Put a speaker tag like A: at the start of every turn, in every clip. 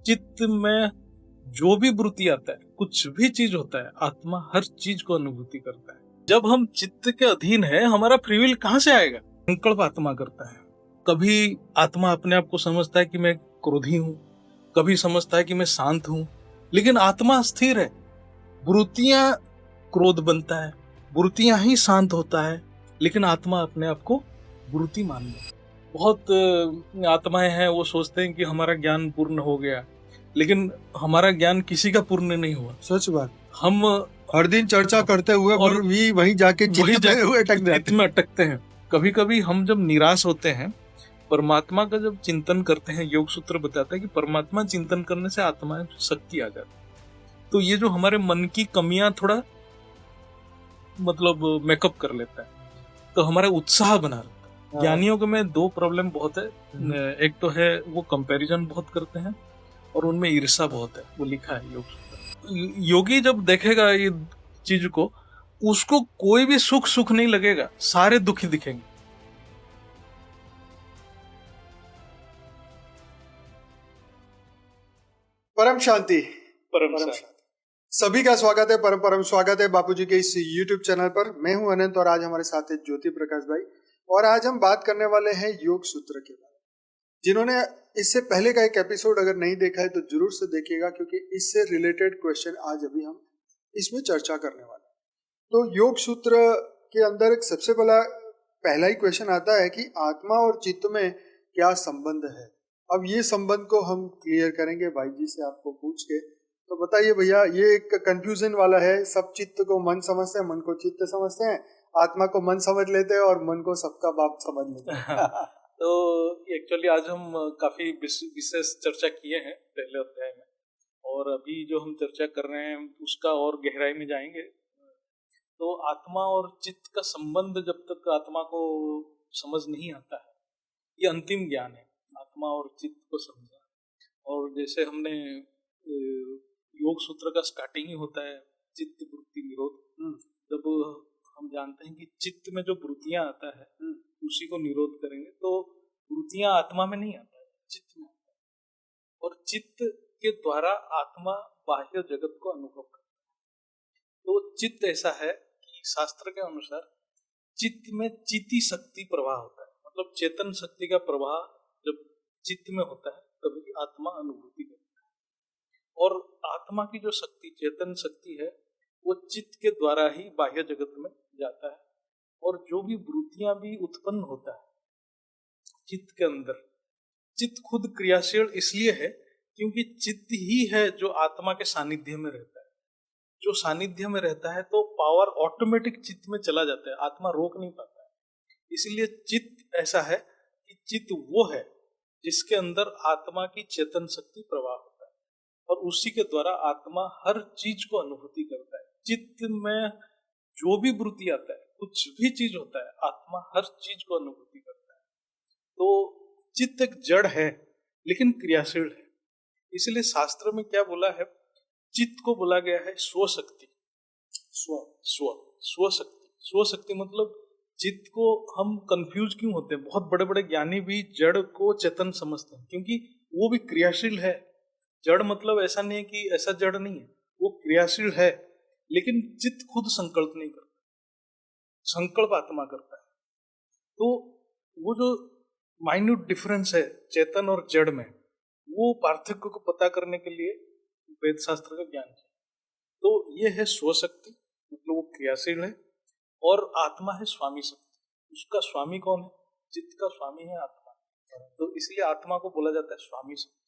A: चित्त में जो भी वृत्ति आता है, कुछ भी चीज होता है, आत्मा हर चीज को अनुभूति करता है। जब हम चित्त के अधीन है, हमारा फ्री विल कहां से आएगा? संकल्प आत्मा करता है। कभी आत्मा अपने आप को समझता है कि मैं क्रोधी हूं, कभी समझता है कि मैं शांत हूं, लेकिन आत्मा स्थिर है। वृत्तियां क्रोध बनता है, वृत्तियां ही शांत होता है, लेकिन आत्मा अपने आप को वृत्ति मान लेता है। बहुत आत्माएं हैं, वो सोचते हैं कि हमारा ज्ञान पूर्ण हो गया, लेकिन हमारा ज्ञान किसी का पूर्ण नहीं हुआ।
B: सच बात।
A: हम
B: हर दिन चर्चा करते हुए
A: और
B: भी वहीं जाके
A: चित्त में अटकते हैं। कभी कभी हम जब निराश होते हैं, परमात्मा का जब चिंतन करते हैं, योग सूत्र बताता है कि परमात्मा चिंतन करने से आत्मा में शक्ति आ जाती है। तो ये जो हमारे मन की कमियां थोड़ा मतलब मेकअप कर लेता है, तो हमारा उत्साह बना रहता है। ज्ञानियों के में दो प्रॉब्लम बहुत है। एक तो है वो कंपैरिजन बहुत करते हैं, और उनमें ईर्ष्या बहुत है। वो लिखा है योग सूत्र। योगी जब देखेगा ये चीज को, उसको कोई भी सुख नहीं लगेगा, सारे दुखी दिखेंगे।
B: परम शांति।
A: परम शांति।
B: सभी का स्वागत है, परम स्वागत है बापूजी के इस YouTube चैनल पर। मैं हूं अनंत और आज हमारे साथ है ज्योति प्रकाश भाई, और आज हम बात करने वाले हैं योग सूत्र के बारे में। जिन्होंने इससे पहले का एक एपिसोड अगर नहीं देखा है तो जरूर से देखिएगा, क्योंकि इससे रिलेटेड क्वेश्चन आज अभी हम इसमें चर्चा करने वाले हैं। तो योग सूत्र के अंदर एक सबसे पहला ही क्वेश्चन आता है कि आत्मा और चित्त में क्या संबंध है। अब ये संबंध को हम क्लियर करेंगे भाई जी से, आपको पूछ के। तो बताइए भैया, ये एक कंफ्यूजन वाला है। सब चित्त को मन समझते हैं, मन को चित्त समझते हैं, आत्मा को मन समझ लेते हैं और मन को सबका बाप समझ लेते हैं।
A: तो एक्चुअली आज हम काफी विशेष चर्चा किए हैं पहले अध्याय में, और अभी जो हम चर्चा कर रहे हैं उसका और गहराई में जाएंगे। तो आत्मा और चित्त का संबंध जब तक आत्मा को समझ नहीं आता है, ये अंतिम ज्ञान है, आत्मा और चित्त को समझना। और जैसे हमने योग सूत्र का स्टार्टिंग ही होता है चित्त वृत्ति निरोध। जब हम जानते हैं कि चित्त में जो वृत्तियां आता है उसी को निरोध करेंगे, तो वृत्तियां आत्मा में नहीं आता है, चित्त में आता है। और चित्त के द्वारा आत्मा बाह्य जगत को अनुभव करता है। तो चित्त ऐसा है कि शास्त्र के अनुसार चित्त में चिति शक्ति प्रवाह होता है, मतलब चेतन शक्ति का प्रवाह जब चित्त में होता है तभी आत्मा अनुभूति करता है। और आत्मा की जो शक्ति, चेतन शक्ति है, वो चित्त के द्वारा ही बाह्य जगत में जाता है। और जो भी वृत्तियां भी उत्पन्न होता है चित्त के अंदर, चित्त खुद क्रियाशील इसलिए है क्योंकि चित्त ही है जो आत्मा के सानिध्य में रहता है। जो सानिध्य में रहता है तो पावर ऑटोमेटिक चित्त में चला जाता है, आत्मा रोक नहीं पाता है। इसलिए चित्त ऐसा है कि चित्त वो है जिसके अंदर आत्मा की चेतन शक्ति प्रवाह होता है, और उसी के द्वारा आत्मा हर चीज को अनुभूति करता है। चित्त में जो भी वृत्ति आता है, कुछ भी चीज होता है, आत्मा हर चीज को अनुभूति करता है। तो चित्त एक जड़ है लेकिन क्रियाशील है। इसलिए शास्त्र में क्या बोला है, चित्त को बोला गया है स्वशक्ति। स्वशक्ति मतलब चित्त को हम कंफ्यूज क्यों होते हैं? बहुत बड़े बड़े ज्ञानी भी जड़ को चेतन समझते हैं, क्योंकि वो भी क्रियाशील है। जड़ मतलब ऐसा नहीं है कि ऐसा जड़ नहीं है, वो क्रियाशील है, लेकिन चित्त खुद संकल्प नहीं करता, संकल्प आत्मा करता है। तो वो जो माइन्यूट डिफरेंस है चेतन और जड़ में, वो पार्थक्य को पता करने के लिए वेद शास्त्र का ज्ञान है। तो ये है स्वशक्ति, मतलब वो क्रियाशील है। और आत्मा है स्वामी शक्ति। उसका स्वामी कौन है? चित्त का स्वामी है आत्मा। तो इसलिए आत्मा को बोला जाता है स्वामी शक्ति,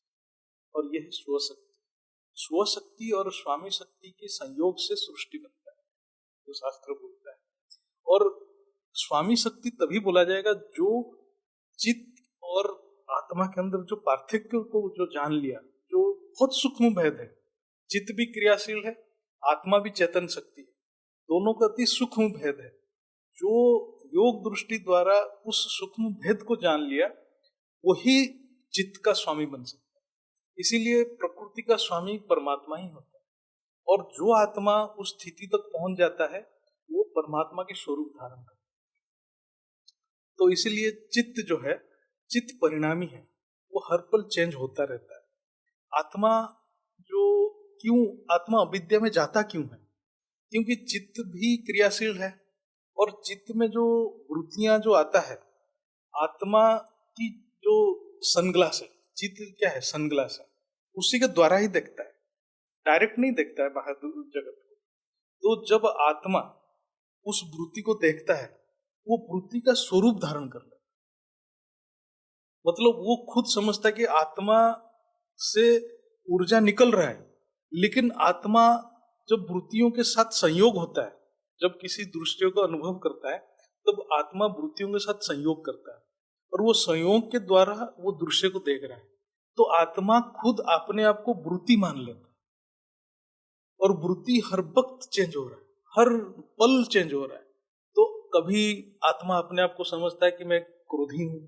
A: और यह है स्वशक्ति। स्वशक्ति और स्वामी शक्ति के संयोग से सृष्टि बनता है, जो शास्त्र बोलता है। और स्वामी शक्ति तभी बोला जाएगा जो चित्त और आत्मा के अंदर जो पार्थक्य को जो जान लिया, जो बहुत सूक्ष्म भेद है। चित्त भी क्रियाशील है, आत्मा भी चेतन शक्ति है, दोनों का अति सूक्ष्म भेद है। जो योग दृष्टि द्वारा उस सूक्ष्म भेद को जान लिया, वही चित्त का स्वामी बन सकता है। इसीलिए प्रकृति का स्वामी परमात्मा ही होता है, और जो आत्मा उस स्थिति तक पहुंच जाता है वो परमात्मा के स्वरूप धारण करता है। तो इसीलिए चित्त जो है, चित्त परिणामी है, वो हर पल चेंज होता रहता है। आत्मा जो क्यों आत्मा अविद्या में जाता क्यों है? क्योंकि चित्त भी क्रियाशील है और चित्त में जो वृत्तियां जो आता है, आत्मा की जो सनग्लास है, चित्त क्या है? सनग्लास है, उसी के द्वारा ही देखता है, डायरेक्ट नहीं देखता है बाहर जगत को। तो जब आत्मा उस वृत्ति को देखता है, वो वृत्ति का स्वरूप धारण कर लेता है। मतलब वो खुद समझता है कि आत्मा से ऊर्जा निकल रहा है, लेकिन आत्मा जब वृत्तियों के साथ संयोग होता है, जब किसी दृश्य को अनुभव करता है, तब आत्मा वृत्तियों के साथ संयोग करता है और वो संयोग के द्वारा वो दृश्य को देख रहा है। तो आत्मा खुद अपने आप को वृत्ति मान लेता है और वृत्ति हर वक्त चेंज हो रहा है, हर पल चेंज हो रहा है। तो कभी आत्मा अपने आप को समझता है कि मैं क्रोधी हूं,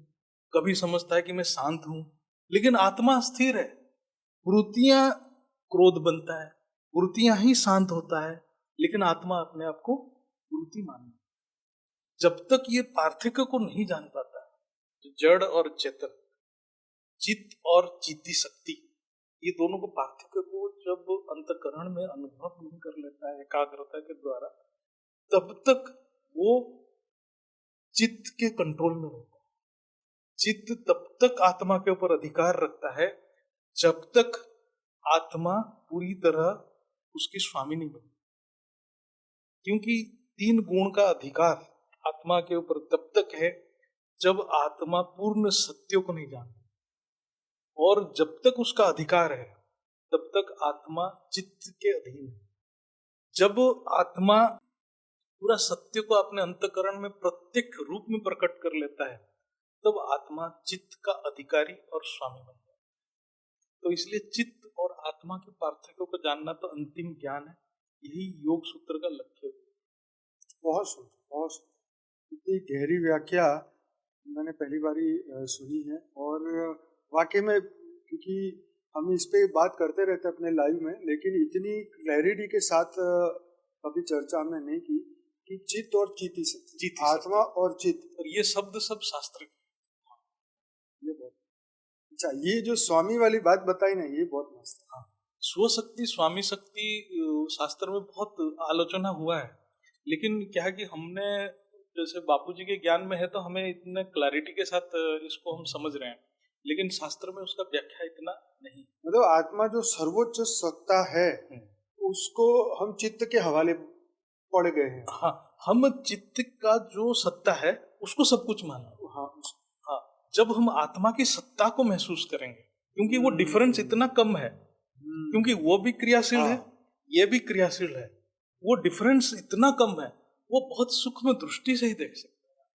A: कभी समझता है कि मैं शांत हूं, लेकिन आत्मा स्थिर है। वृत्तियां क्रोध बनता है, वृत्तियां ही शांत होता है, लेकिन आत्मा अपने आप को वृत्ति मानता है। जब तक ये पार्थक्य को नहीं जान पाता है, तो जड़ और चेतन, चित्त और चित्ती शक्ति, ये दोनों को पार्थक्य को जब अंतःकरण में अनुभव नहीं कर लेता है एकाग्रता के द्वारा, तब तक वो चित्त के कंट्रोल में रहता है। चित्त तब तक आत्मा के ऊपर अधिकार रखता है जब तक आत्मा पूरी तरह उसकी स्वामी नहीं बनती। क्योंकि 3 गुण का अधिकार आत्मा के ऊपर तब तक है जब आत्मा पूर्ण सत्य को नहीं जानती, और जब तक उसका अधिकार है तब तक आत्मा चित्त के अधीन है। जब आत्मा पूरा सत्य को अपने अंतःकरण में प्रत्यक्ष रूप में प्रकट कर लेता है, तब आत्मा चित्त का अधिकारी और स्वामी बन जाता है। तो इसलिए चित्त और आत्मा के पार्थक्य को जानना तो अंतिम ज्ञान है। यही योग सूत्र का लक्ष्य है।
B: बहुत सुंदर, इतनी गहरी व्याख्या मैंने पहली बारी सुनी है। और वाकई में, क्योंकि हम इस पे बात करते रहते अपने लाइव में, लेकिन इतनी क्लैरिटी के साथ कभी चर्चा हमने नहीं की कि चित्त और चित्ती शक्ति, आत्मा और चित्त,
A: और ये शब्द सब शास्त्र।
B: ये बहुत अच्छा, ये जो स्वामी वाली बात बताई ना, ये बहुत मस्त है।
A: हाँ, स्वशक्ति स्वामी शक्ति शास्त्र में बहुत आलोचना हुआ है, लेकिन क्या है कि हमने जैसे बापूजी के ज्ञान में है तो हमें इतने क्लैरिटी के साथ इसको हम समझ रहे हैं, लेकिन शास्त्र में उसका व्याख्या इतना नहीं।
B: मतलब आत्मा जो सर्वोच्च सत्ता है उसको हम चित्त के हवाले पड़ गए हैं।
A: हाँ, हम चित्त का जो सत्ता है उसको सब कुछ माना।
B: हाँ,
A: हाँ, जब हम आत्मा की सत्ता को महसूस करेंगे, क्योंकि वो डिफरेंस इतना कम है, क्योंकि वो भी क्रियाशील है, ये भी क्रियाशील है, वो डिफरेंस इतना कम है, वो बहुत सूक्ष्म दृष्टि से ही देख सकते हैं।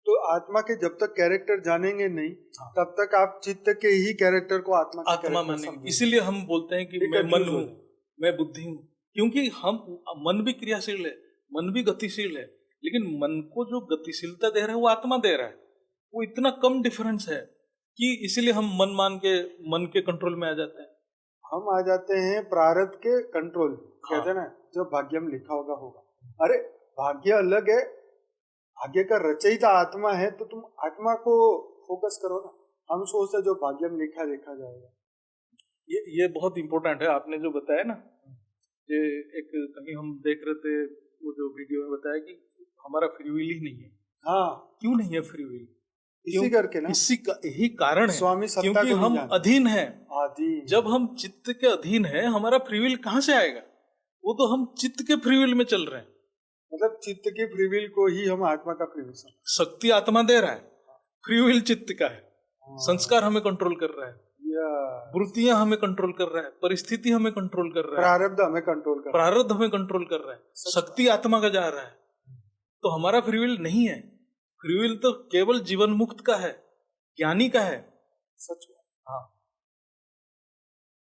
B: तो आत्मा के जब तक कैरेक्टर जानेंगे नहीं, तब तक आप चित्त के ही कैरेक्टर को आत्मा
A: मानेंगे। इसीलिए हम बोलते हैं कि मैं मन हूँ, मैं बुद्धि हूँ, क्योंकि हम मन भी क्रियाशील है, मन भी गतिशील है, लेकिन मन को जो गतिशीलता दे रहा है वो आत्मा दे रहा है। वो इतना कम डिफरेंस है कि इसीलिए हम मन मान के मन के कंट्रोल में आ जाते हैं।
B: हम आ जाते हैं प्रारब्ध के कंट्रोल। कहते हैं ना, जो भाग्य में लिखा होगा। अरे भाग्य अलग है, भाग्य का रचयिता आत्मा है, तो तुम आत्मा को फोकस करो ना। हम सोचते जो भाग्य में लिखा देखा जाएगा।
A: ये बहुत इंपॉर्टेंट है आपने जो बताया ना। ये एक कहीं हम देख रहे थे, वो जो वीडियो में बताया कि हमारा फ्री विल ही नहीं है।
B: हाँ,
A: क्यों नहीं है फ्री विल?
B: इसी करके ना,
A: इसी का यही कारण है,
B: स्वामी सत्ता
A: क्योंकि
B: को
A: हम अधीन हैं। जब हम चित्त के अधीन हैं, हमारा फ्री विल कहाँ से आएगा? वो तो हम चित्त के फ्री विल में चल रहे हैं।
B: मतलब चित्त के फ्री विल को ही हम आत्मा का फ्री विल,
A: शक्ति आत्मा दे रहा है, फ्री विल चित्त का है। संस्कार हमें कंट्रोल कर रहा है, वृत्तियां हमें कंट्रोल कर रहा है, परिस्थिति हमें कंट्रोल कर रहा है,
B: प्रारब्ध हमें कंट्रोल कर रहा है,
A: शक्ति आत्मा का जा रहा है। तो हमारा फ्री विल नहीं है। फ्री विल तो केवल जीवन मुक्त का है, ज्ञानी का है।
B: सच में।
A: हाँ,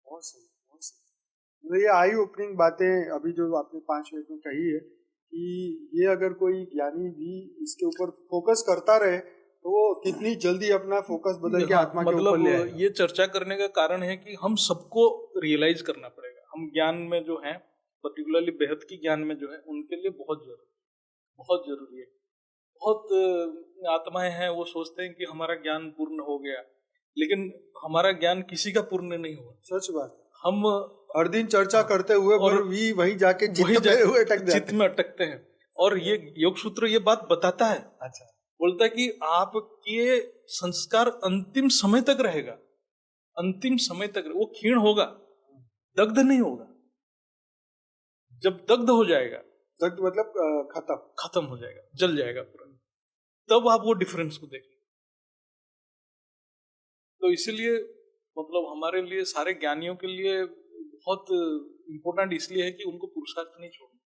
B: बहुत सही, बहुत सही। तो ये आई ओपनिंग बातें अभी जो आपने 5 मिनट में कही है कि ये अगर कोई ज्ञानी भी इसके ऊपर फोकस करता रहे तो वो कितनी जल्दी अपना फोकस बदल के आत्मा के ऊपर ले आएगा।
A: ये चर्चा करने का कारण है कि हम सबको रियलाइज करना पड़ेगा। हम ज्ञान में जो है, पर्टिकुलरली बेहद की ज्ञान में जो है, उनके लिए बहुत जरूरी है। बहुत आत्माएं हैं वो सोचते हैं कि हमारा ज्ञान पूर्ण हो गया, लेकिन हमारा ज्ञान किसी का पूर्ण नहीं हुआ।
B: सच बात।
A: हम
B: हर दिन चर्चा करते हुए और भी वही जाके
A: चित्त में अटकते हैं। और ये योग सूत्र ये बात बताता है,
B: अच्छा,
A: बोलता है कि आपके संस्कार अंतिम समय तक रहेगा, अंतिम समय तक वो क्षीण होगा, दग्ध नहीं होगा। जब दग्ध हो जाएगा,
B: दग्ध मतलब
A: खत्म हो जाएगा, जल जाएगा पूरा, तब आप वो डिफरेंस को देखें। तो इसीलिए मतलब हमारे लिए, सारे ज्ञानियों के लिए बहुत इम्पोर्टेंट इसलिए है कि उनको पुरुषार्थ नहीं छोड़ना।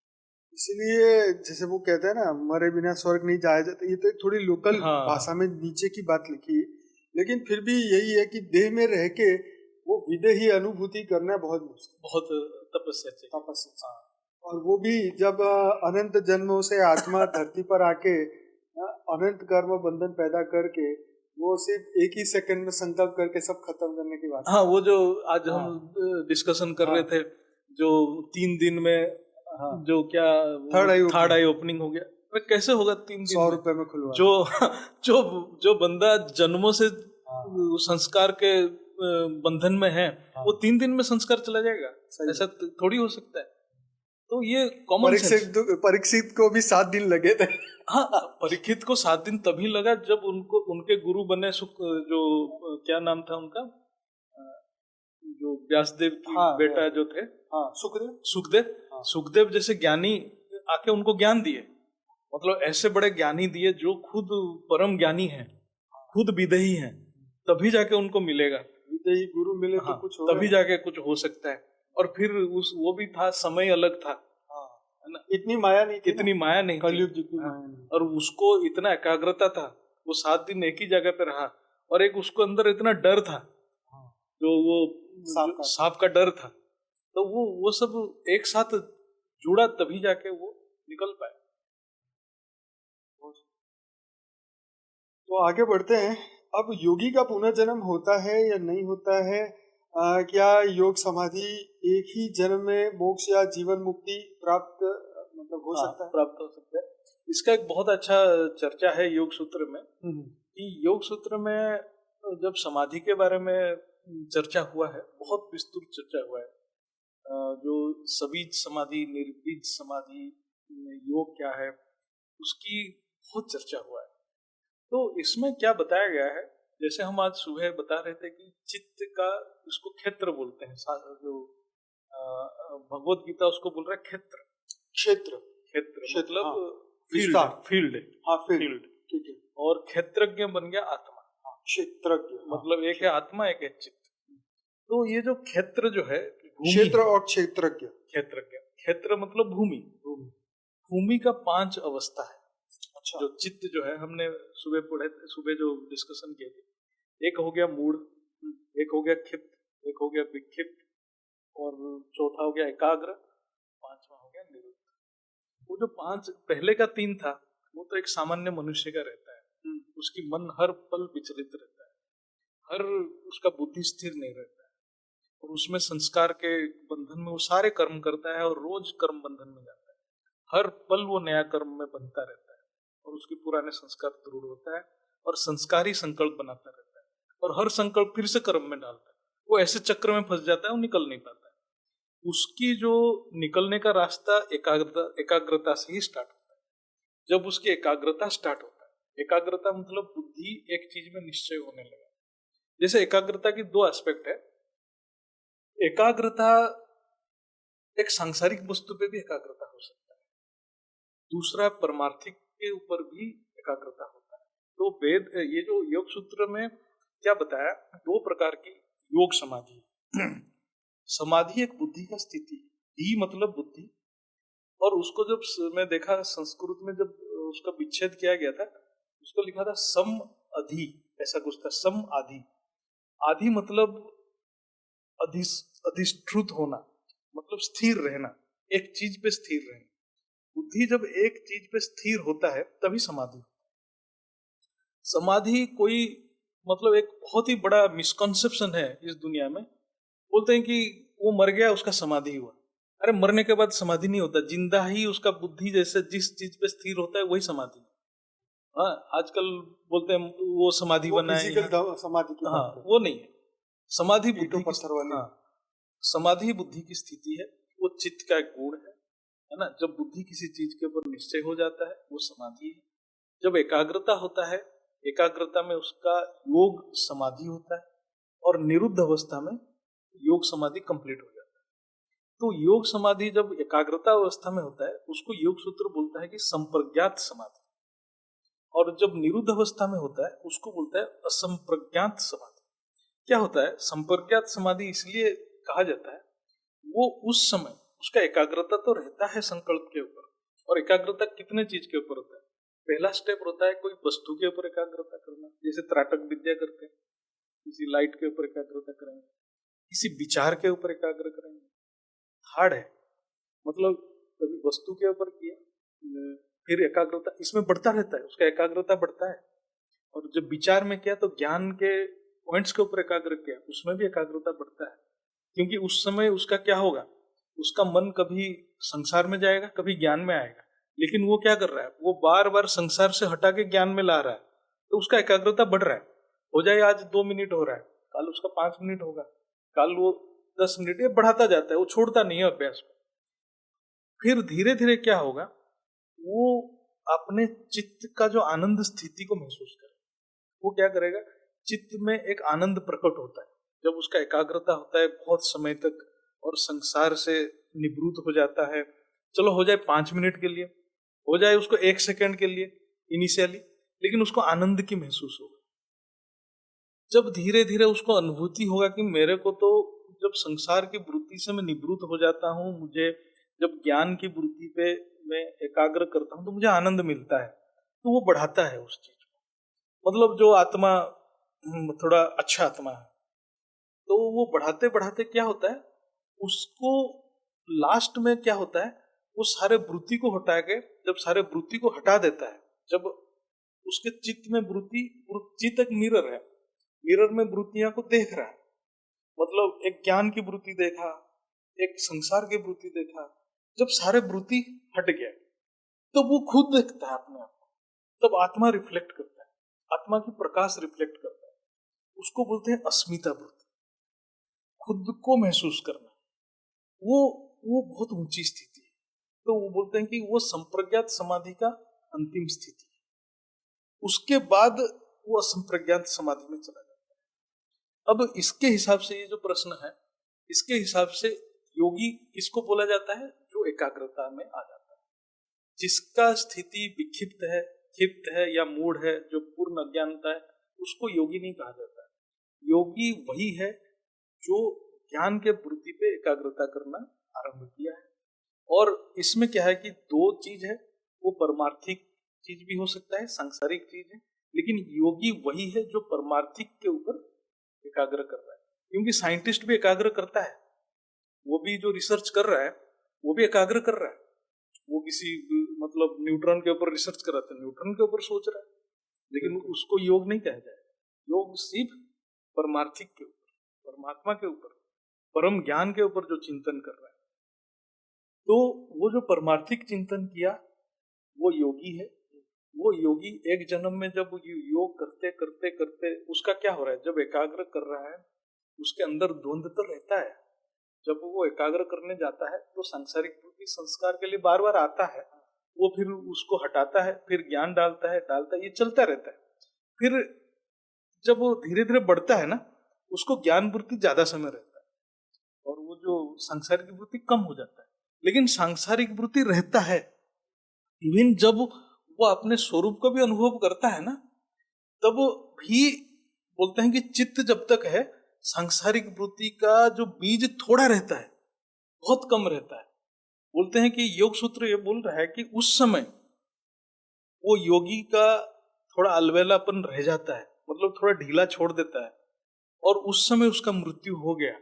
B: इसलिए जैसे वो कहते हैं ना, मरे बिना स्वर्ग नहीं जाया जाता, ये तो एक थोड़ी लोकल भाषा में नीचे की बात लिखी है, लेकिन फिर भी यही है कि देह में रह के वो विदेही अनुभूति करना बहुत मुश्किल,
A: बहुत तपस्या चाहिए।
B: और वो भी जब अनंत जन्मों से आत्मा धरती पर आके अनंत कर्म बंधन पैदा करके वो सिर्फ एक ही सेकंड में संकल्प करके सब खत्म करने की बात।
A: हाँ, वो जो आज हम डिस्कशन कर रहे थे, जो 3 दिन में जो क्या थर्ड आई ओपनिंग हो गया, कैसे होगा 3 दिन?
B: 100 रुपए में खुलवा।
A: जो बंदा जन्मों से संस्कार के बंधन में है, वो 3 दिन में संस्कार चला जाएगा? ऐसा थोड़ी हो सकता है। तो ये कॉमन
B: परीक्षित को भी 7 दिन लगे थे।
A: हाँ, परीक्षित को 7 दिन तभी लगा जब उनको उनके गुरु बने जो क्या नाम था उनका, जो व्यासदेव की बेटा जो थे, सुखदेव जैसे ज्ञानी आके उनको ज्ञान दिए। मतलब ऐसे बड़े ज्ञानी दिए जो खुद परम ज्ञानी हैं, खुद विदेही हैं, तभी जाके उनको मिलेगा।
B: विदेही गुरु मिले तो कुछ हो,
A: तभी जाके कुछ हो सकता है। और फिर वो भी था, समय अलग था,
B: इतनी माया नहीं थी,
A: कलयुग जितनी माया नहीं। और उसको इतना एकाग्रता था, वो 7 दिन एक ही जगह पे रहा। और एक उसको अंदर इतना डर था, जो वो सांप का डर था, तो वो सब एक साथ जुड़ा, तभी जाके वो निकल पाए।
B: तो आगे बढ़ते हैं। अब योगी का पुनर्जन्म होता है या नहीं होता है? क्या योग समाधि एक ही जन्म में मोक्ष या जीवन मुक्ति प्राप्त हो सकता है?
A: प्राप्त हो सकता है। इसका एक बहुत अच्छा चर्चा है योग सूत्र में, कि योग सूत्र में जब समाधि के बारे में चर्चा हुआ है, बहुत विस्तृत चर्चा हुआ है। जो सबीज समाधि, निर्बीज समाधि, योग क्या है, उसकी बहुत चर्चा हुआ है। तो इसमें क्या बताया गया है, जैसे हम आज सुबह बता रहे थे कि चित्त का, उसको क्षेत्र बोलते हैं, जो भगवत गीता उसको बोल रहा है क्षेत्र मतलब फील्ड। ठीक है। और क्षेत्रज्ञ बन गया आत्मा।
B: क्षेत्रज्ञ
A: मतलब एक है आत्मा, एक है चित्त। तो ये जो क्षेत्र जो है,
B: क्षेत्र और क्षेत्रज्ञ,
A: क्षेत्र मतलब भूमि का 5 अवस्था है। अच्छा। जो चित्त जो है, हमने सुबह जो डिस्कशन किए थे, एक हो गया मूढ़, एक हो गया क्षिप्त, एक हो गया विक्षिप्त, और चौथा हो गया एकाग्र, 5वां हो गया निरुद्ध। वो जो 5 पहले का 3 था, वो तो एक सामान्य मनुष्य का रहता है। उसकी मन हर पल विचलित रहता है, हर उसका बुद्धि स्थिर नहीं रहता है, और उसमें संस्कार के बंधन में वो सारे कर्म करता है, और रोज कर्म बंधन में जाता है। हर पल वो नया कर्म में बनता रहता है, और उसके पुराने संस्कार दृढ़ होता है, और संस्कारी संकल्प बनाता रहता है, और हर संकल्प फिर से कर्म में डालता है। वो ऐसे चक्र में फंस जाता है, वो निकल नहीं पाता है। उसकी जो निकलने का रास्ता एकाग्रता से ही स्टार्ट होता है। जब उसकी एकाग्रता स्टार्ट होता है, एकाग्रता मतलब बुद्धि एक चीज में निश्चय होने लगा। जैसे एकाग्रता की 2 एस्पेक्ट है। एकाग्रता एक सांसारिक वस्तु पे भी एकाग्रता हो सकता है, दूसरा परमार्थिक के ऊपर भी एकाग्रता होता है। तो वेद, ये जो योग सूत्र में क्या बताया, 2 प्रकार की योग समाधि। समाधि एक बुद्धि का स्थिति, धी मतलब बुद्धि, और उसको जब मैं देखा संस्कृत में, जब उसका विच्छेद किया गया था, उसको लिखा था सम अधि, ऐसा कुछ था, सम आदि। आदि मतलब अधिष्ठित होना, मतलब स्थिर रहना, एक चीज पे स्थिर रहना। बुद्धि जब एक चीज पे स्थिर होता है तभी समाधि होता है। समाधि कोई मतलब एक बहुत ही बड़ा मिसकॉन्सेप्शन है इस दुनिया में। बोलते हैं कि वो मर गया, उसका समाधि हुआ। अरे मरने के बाद समाधि नहीं होता, जिंदा ही उसका बुद्धि जैसे जिस चीज पे स्थिर होता है वही समाधि है। हाँ, आजकल बोलते हैं वो समाधि बनाए हैं।
B: फिजिकल समाधि की
A: हाँ,
B: बात है।
A: वो नहीं है। समाधि
B: ईंटों
A: बुद्धि
B: पत्थर वाली।
A: हाँ, समाधि बुद्धि की स्थिति है, वो चित्त का एक गुण है ना। जब बुद्धि किसी चीज के ऊपर निश्चय हो जाता है वो समाधि है। जब एकाग्रता होता है, एकाग्रता में उसका योग समाधि होता है, और निरुद्ध अवस्था में योग समाधि कंप्लीट हो जाता है। तो योग समाधि जब एकाग्रता अवस्था में होता है उसको योग सूत्र बोलता है कि संप्रज्ञात समाधि, और जब निरुद्ध अवस्था में होता है उसको बोलता है असंप्रज्ञात समाधि। क्या होता है संप्रज्ञात समाधि? इसलिए कहा जाता है वो उस समय उसका एकाग्रता तो रहता है संकल्प के ऊपर, और एकाग्रता कितने चीज के ऊपर होता है? पहला स्टेप होता है कोई वस्तु के ऊपर एकाग्रता करना, जैसे त्राटक विद्या करते हैं, किसी लाइट के ऊपर एकाग्रता करेंगे, किसी विचार के ऊपर एकाग्र करेंगे। हार्ड है, मतलब कभी वस्तु के ऊपर किया, फिर एकाग्रता इसमें बढ़ता रहता है, उसका एकाग्रता बढ़ता है। और जब विचार में किया तो ज्ञान के पॉइंट्स के ऊपर एकाग्र किया, उसमें भी एकाग्रता बढ़ता है, क्योंकि उस समय उसका क्या होगा, उसका मन कभी संसार में जाएगा, कभी ज्ञान में आएगा, लेकिन वो क्या कर रहा है, वो बार बार संसार से हटा के ज्ञान में ला रहा है, तो उसका एकाग्रता बढ़ रहा है। हो जाए आज 2 मिनट हो रहा है, कल उसका 5 मिनट होगा, कल वो 10 मिनट, ये बढ़ाता जाता है, वो छोड़ता नहीं है अभ्यास को। फिर धीरे धीरे क्या होगा, वो अपने चित्त का जो आनंद स्थिति को महसूस करे। वो क्या करेगा, चित्त में एक आनंद प्रकट होता है जब उसका एकाग्रता होता है बहुत समय तक, और संसार से निवृत्त हो जाता है। चलो हो जाए 5 मिनट के लिए, हो जाए उसको 1 सेकंड के लिए इनिशियली, लेकिन उसको आनंद की महसूस होगा। जब धीरे धीरे उसको अनुभूति होगा कि मेरे को तो जब संसार की वृत्ति से मैं निवृत्त हो जाता हूँ, मुझे जब ज्ञान की वृत्ति पे मैं एकाग्र करता हूँ तो मुझे आनंद मिलता है, तो वो बढ़ाता है उस चीज को। मतलब जो आत्मा थोड़ा अच्छा आत्मा है, तो वो बढ़ाते बढ़ाते क्या होता है, उसको लास्ट में क्या होता है, वो सारे वृत्ति को हटा के, जब सारे वृत्ति को हटा देता है, जब उसके चित्त में वृत्ति, चित्त एक मिरर है, मिरर में वृत्तियां को देख रहा है, मतलब एक ज्ञान की वृत्ति देखा, एक संसार की वृत्ति देखा, जब सारे वृत्ति हट गया तो वो खुद देखता है अपने आप को, तब आत्मा रिफ्लेक्ट करता है, आत्मा की प्रकाश रिफ्लेक्ट करता है, उसको बोलते हैं अस्मिता वृत्ति, खुद को महसूस करना। वो बहुत ऊंची स्थिति है, तो वो बोलते हैं कि वो संप्रज्ञात समाधि का अंतिम स्थिति है। उसके बाद वो असंप्रज्ञात समाधि में चला जाता है। अब इसके हिसाब से ये जो प्रश्न है, इसके हिसाब से योगी किसको बोला जाता है, जो एकाग्रता में आ जाता है, जिसका स्थिति विक्षिप्त है, क्षिप्त है या मूढ़ है, जो पूर्ण अज्ञानता है, उसको योगी नहीं कहा जाता है। योगी वही है जो ज्ञान के वृत्ति पे एकाग्रता करना आरंभ किया है। और इसमें क्या है कि दो चीज है, वो परमार्थिक चीज भी हो सकता है, सांसारिक चीज है, लेकिन योगी वही है जो परमार्थिक के ऊपर एकाग्र कर रहा है। क्योंकि साइंटिस्ट भी एकाग्र करता है, वो भी जो रिसर्च कर रहा है वो भी एकाग्र कर रहा है। वो किसी मतलब न्यूट्रॉन के ऊपर रिसर्च कर रहा था, न्यूट्रॉन के ऊपर सोच रहा है, लेकिन उसको योग नहीं कहा जाएगा। योग सिर्फ परमार्थिक के ऊपर, परमात्मा के ऊपर, परम ज्ञान के ऊपर जो चिंतन कर रहा है, तो वो जो परमार्थिक चिंतन किया वो योगी है। वो योगी एक जन्म में जब योग करते करते करते उसका क्या हो रहा है, जब एकाग्र कर रहा है उसके अंदर द्वंद्व तो रहता है। जब वो एकाग्र करने जाता है तो सांसारिक वृत्ति संस्कार के लिए बार बार आता है, वो फिर उसको हटाता है, फिर ज्ञान डालता है, ये चलता रहता है। फिर जब वो धीरे धीरे बढ़ता है ना, उसको ज्ञान वृत्ति ज्यादा समय रहता है, और वो जो सांसारिक वृत्ति कम हो जाता है। लेकिन सांसारिक वृत्ति रहता है, इवन जब वो अपने स्वरूप को भी अनुभव करता है ना, तब भी बोलते हैं कि चित्त जब तक है, सांसारिक वृत्ति का जो बीज थोड़ा रहता है, बहुत कम रहता है। बोलते हैं कि योग सूत्र ये बोल रहा है कि उस समय वो योगी का थोड़ा अलवेलापन रह जाता है, मतलब थोड़ा ढीला छोड़ देता है, और उस समय उसका मृत्यु हो गया।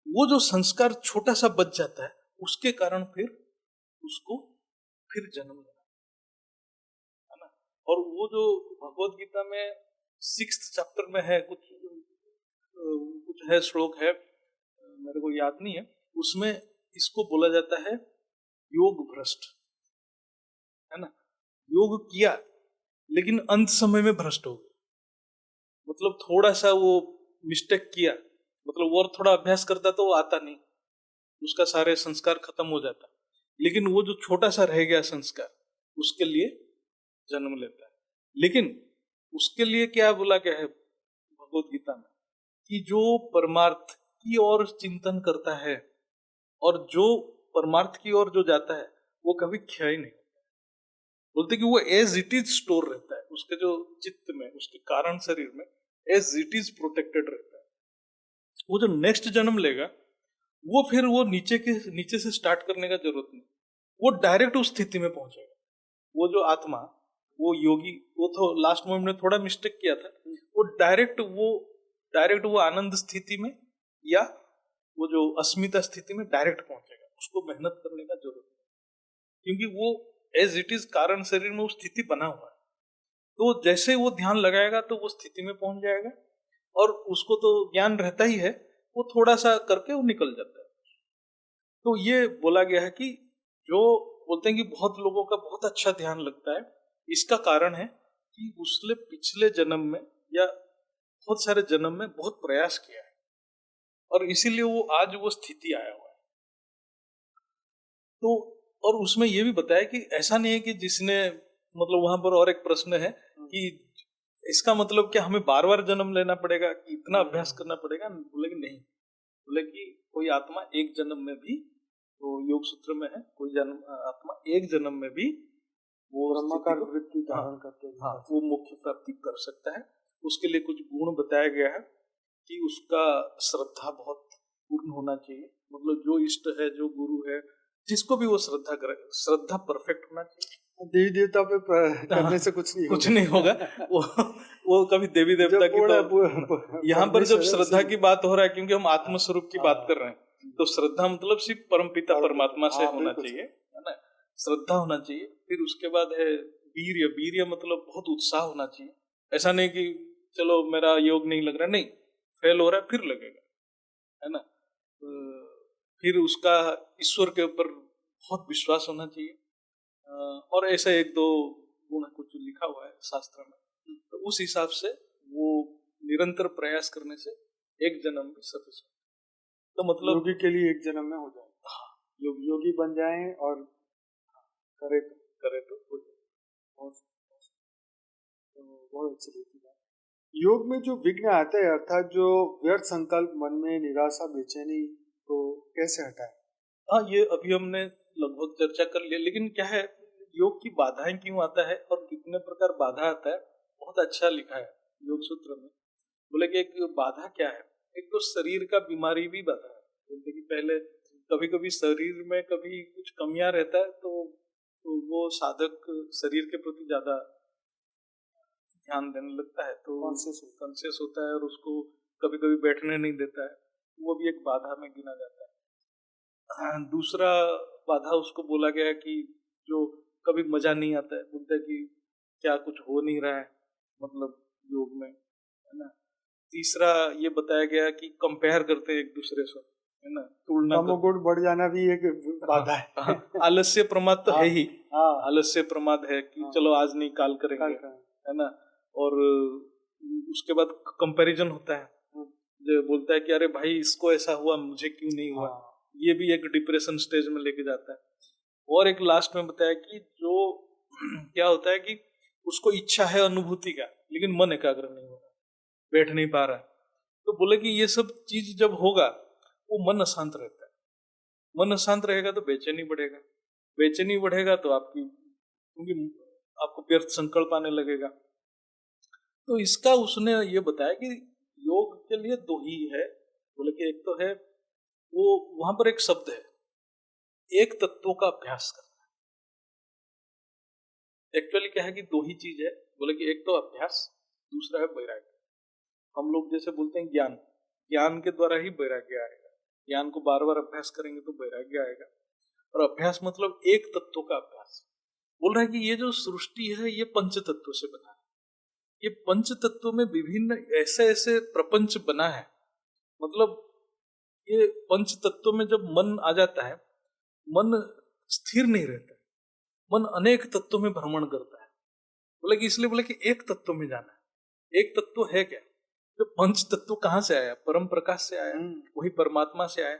A: वो जो संस्कार छोटा सा बच जाता है, उसके कारण फिर उसको फिर जन्म लेना है ना। और वो जो भगवत गीता में 6th चैप्टर में है, कुछ है श्लोक है, मेरे को याद नहीं है, उसमें इसको बोला जाता है योग भ्रष्ट, है ना। योग किया लेकिन अंत समय में भ्रष्ट हो गए। मतलब थोड़ा सा वो मिस्टेक किया, मतलब और थोड़ा अभ्यास करता तो वो आता नहीं, उसका सारे संस्कार खत्म हो जाता। लेकिन वो जो छोटा सा रह गया संस्कार, उसके लिए जन्म लेता है। लेकिन उसके लिए क्या बोला गया है भगवत गीता में, कि जो परमार्थ की ओर चिंतन करता है और जो परमार्थ की ओर जो जाता है वो कभी क्षय नहीं होता। बोलते कि वो एज इट इज स्टोर रहता है, उसके जो चित्त में, उसके कारण शरीर में एज इट इज प्रोटेक्टेड रहता है। वो जो नेक्स्ट जन्म लेगा वो फिर वो नीचे से स्टार्ट करने का जरूरत नहीं, वो डायरेक्ट उस स्थिति में पहुंचेगा। वो जो आत्मा, वो योगी, वो तो लास्ट में हमने थोड़ा मिस्टेक किया था, वो डायरेक्ट वो आनंद स्थिति में या वो जो अस्मिता स्थिति में डायरेक्ट पहुंचेगा। उसको मेहनत करने का जरूरत नहीं, क्योंकि वो एज इट इज कारण शरीर में वो स्थिति बना हुआ है। तो जैसे वो ध्यान लगाएगा तो वो स्थिति में पहुंच जाएगा, और उसको तो ज्ञान रहता ही है, वो थोड़ा सा करके वो निकल जाता है। तो ये बोला गया है कि जो बोलते हैं कि बहुत लोगों का बहुत अच्छा ध्यान लगता है, इसका कारण है कि उसने पिछले जन्म में या बहुत सारे जन्म में बहुत प्रयास किया है, और इसीलिए वो आज वो स्थिति आया हुआ है। तो और उसमें ये भी बताया कि ऐसा नहीं है कि जिसने, मतलब वहां पर और एक प्रश्न है कि इसका मतलब क्या हमें बार बार जन्म लेना पड़ेगा, कि इतना अभ्यास करना पड़ेगा? बोले कि नहीं, बोले कि कोई आत्मा एक जन्म में भी, तो योग सूत्र में है, कोई जन्म आत्मा एक जन्म में भी वो
B: ब्रह्माकार वृत्ति धारण करते हैं।
A: हाँ, वो मोक्ष प्राप्ति कर सकता है। उसके लिए कुछ गुण बताया गया है कि उसका श्रद्धा बहुत पूर्ण होना चाहिए, मतलब जो इष्ट है, जो गुरु है, जिसको भी वो श्रद्धा करे, श्रद्धा परफेक्ट होना चाहिए।
B: देवी देवता पे करने से कुछ नहीं
A: होगा। वो कभी देवी देवता की तो, यहाँ पर जब श्रद्धा की बात हो रहा है, क्योंकि हम आत्म स्वरूप की बात कर रहे हैं, तो श्रद्धा मतलब सिर्फ परमपिता परमात्मा से होना चाहिए, है ना, श्रद्धा होना चाहिए। फिर उसके बाद है वीर्य। वीर्य मतलब बहुत उत्साह होना चाहिए। ऐसा नहीं कि चलो मेरा योग नहीं लग रहा, नहीं, फेल हो रहा है फिर लगेगा, है ना। फिर उसका ईश्वर के ऊपर बहुत विश्वास होना चाहिए, और ऐसे एक दो गुण कुछ लिखा हुआ है शास्त्र में। तो उस हिसाब से वो निरंतर प्रयास करने से एक जन्म भी सफिशिएंट। तो मतलब
B: योगी के लिए एक जन्म में हो जाए, योगी बन जाए और करे तो हो जाए। तो बहुत अच्छी बात। योग में जो विघ्न आते हैं, अर्थात जो व्यर्थ संकल्प मन में, निराशा, बेचैनी, तो कैसे हटाए?
A: हाँ, ये अभी हमने लगभग चर्चा कर लिया। लेकिन क्या है, योग की बाधाएं क्यों आता है और कितने प्रकार बाधा आता है, बहुत अच्छा लिखा है योग सूत्र में। बोले कि एक बाधा क्या है, एक तो शरीर का बीमारी भी बाधा है। बोलते कि पहले कभी कभी शरीर में कभी कुछ कमियां रहता है, तो वो साधक शरीर के प्रति ज्यादा ध्यान देने लगता है, तो कॉन्शियस होता है, और उसको कभी कभी बैठने नहीं देता है, वो भी एक बाधा में गिना जाता है। दूसरा बाधा उसको बोला गया है कि जो कभी मजा नहीं आता है, बोलते हैं कि क्या कुछ हो नहीं रहा है, मतलब योग में, है ना। तीसरा ये बताया गया कि कंपेयर करते हैं एक दूसरे से, है ना, तुलना,
B: गुण बढ़ जाना भी एक बाधा है।
A: आलस्य प्रमाद तो है ही, आलस्य प्रमाद है कि चलो आज नहीं काल करेंगे, है ना। और उसके बाद कंपैरिजन होता है, जो बोलता है कि अरे भाई इसको ऐसा हुआ, मुझे क्यों नहीं हुआ। ये भी एक डिप्रेशन स्टेज में लेके जाता है। और एक लास्ट में बताया कि जो क्या होता है कि उसको इच्छा है अनुभूति का, लेकिन मन एकाग्र नहीं हो रहा, बैठ नहीं पा रहा है। तो बोले कि ये सब चीज जब होगा, वो मन अशांत रहता है। मन अशांत रहेगा तो बेचैनी बढ़ेगा, बेचैनी बढ़ेगा तो क्योंकि आपको व्यर्थ संकल्प आने लगेगा। तो इसका उसने ये बताया कि योग के लिए दो ही है। बोले कि एक तो है वो, वहां पर एक शब्द है, एक तत्वों का अभ्यास करना। एक्चुअली क्या है कि दो ही चीज है। बोले कि एक तो अभ्यास, दूसरा है वैराग्य। हम लोग जैसे बोलते हैं ज्ञान के द्वारा ही वैराग्य आएगा। ज्ञान को बार बार अभ्यास करेंगे तो वैराग्य आएगा। और अभ्यास मतलब एक तत्व का अभ्यास। बोल रहा है कि ये जो सृष्टि है ये पंच तत्व से बना है। ये पंच तत्व में विभिन्न ऐसे ऐसे प्रपंच बना है। मतलब ये पंच तत्व में जब मन आ जाता है, मन स्थिर नहीं रहता है, मन अनेक तत्वों में भ्रमण करता है। बोला कि इसलिए बोला कि एक तत्व में जाना है। एक तत्व है क्या? जो पंच तत्व कहाँ से आया? परम प्रकाश से आया, वही परमात्मा से आया।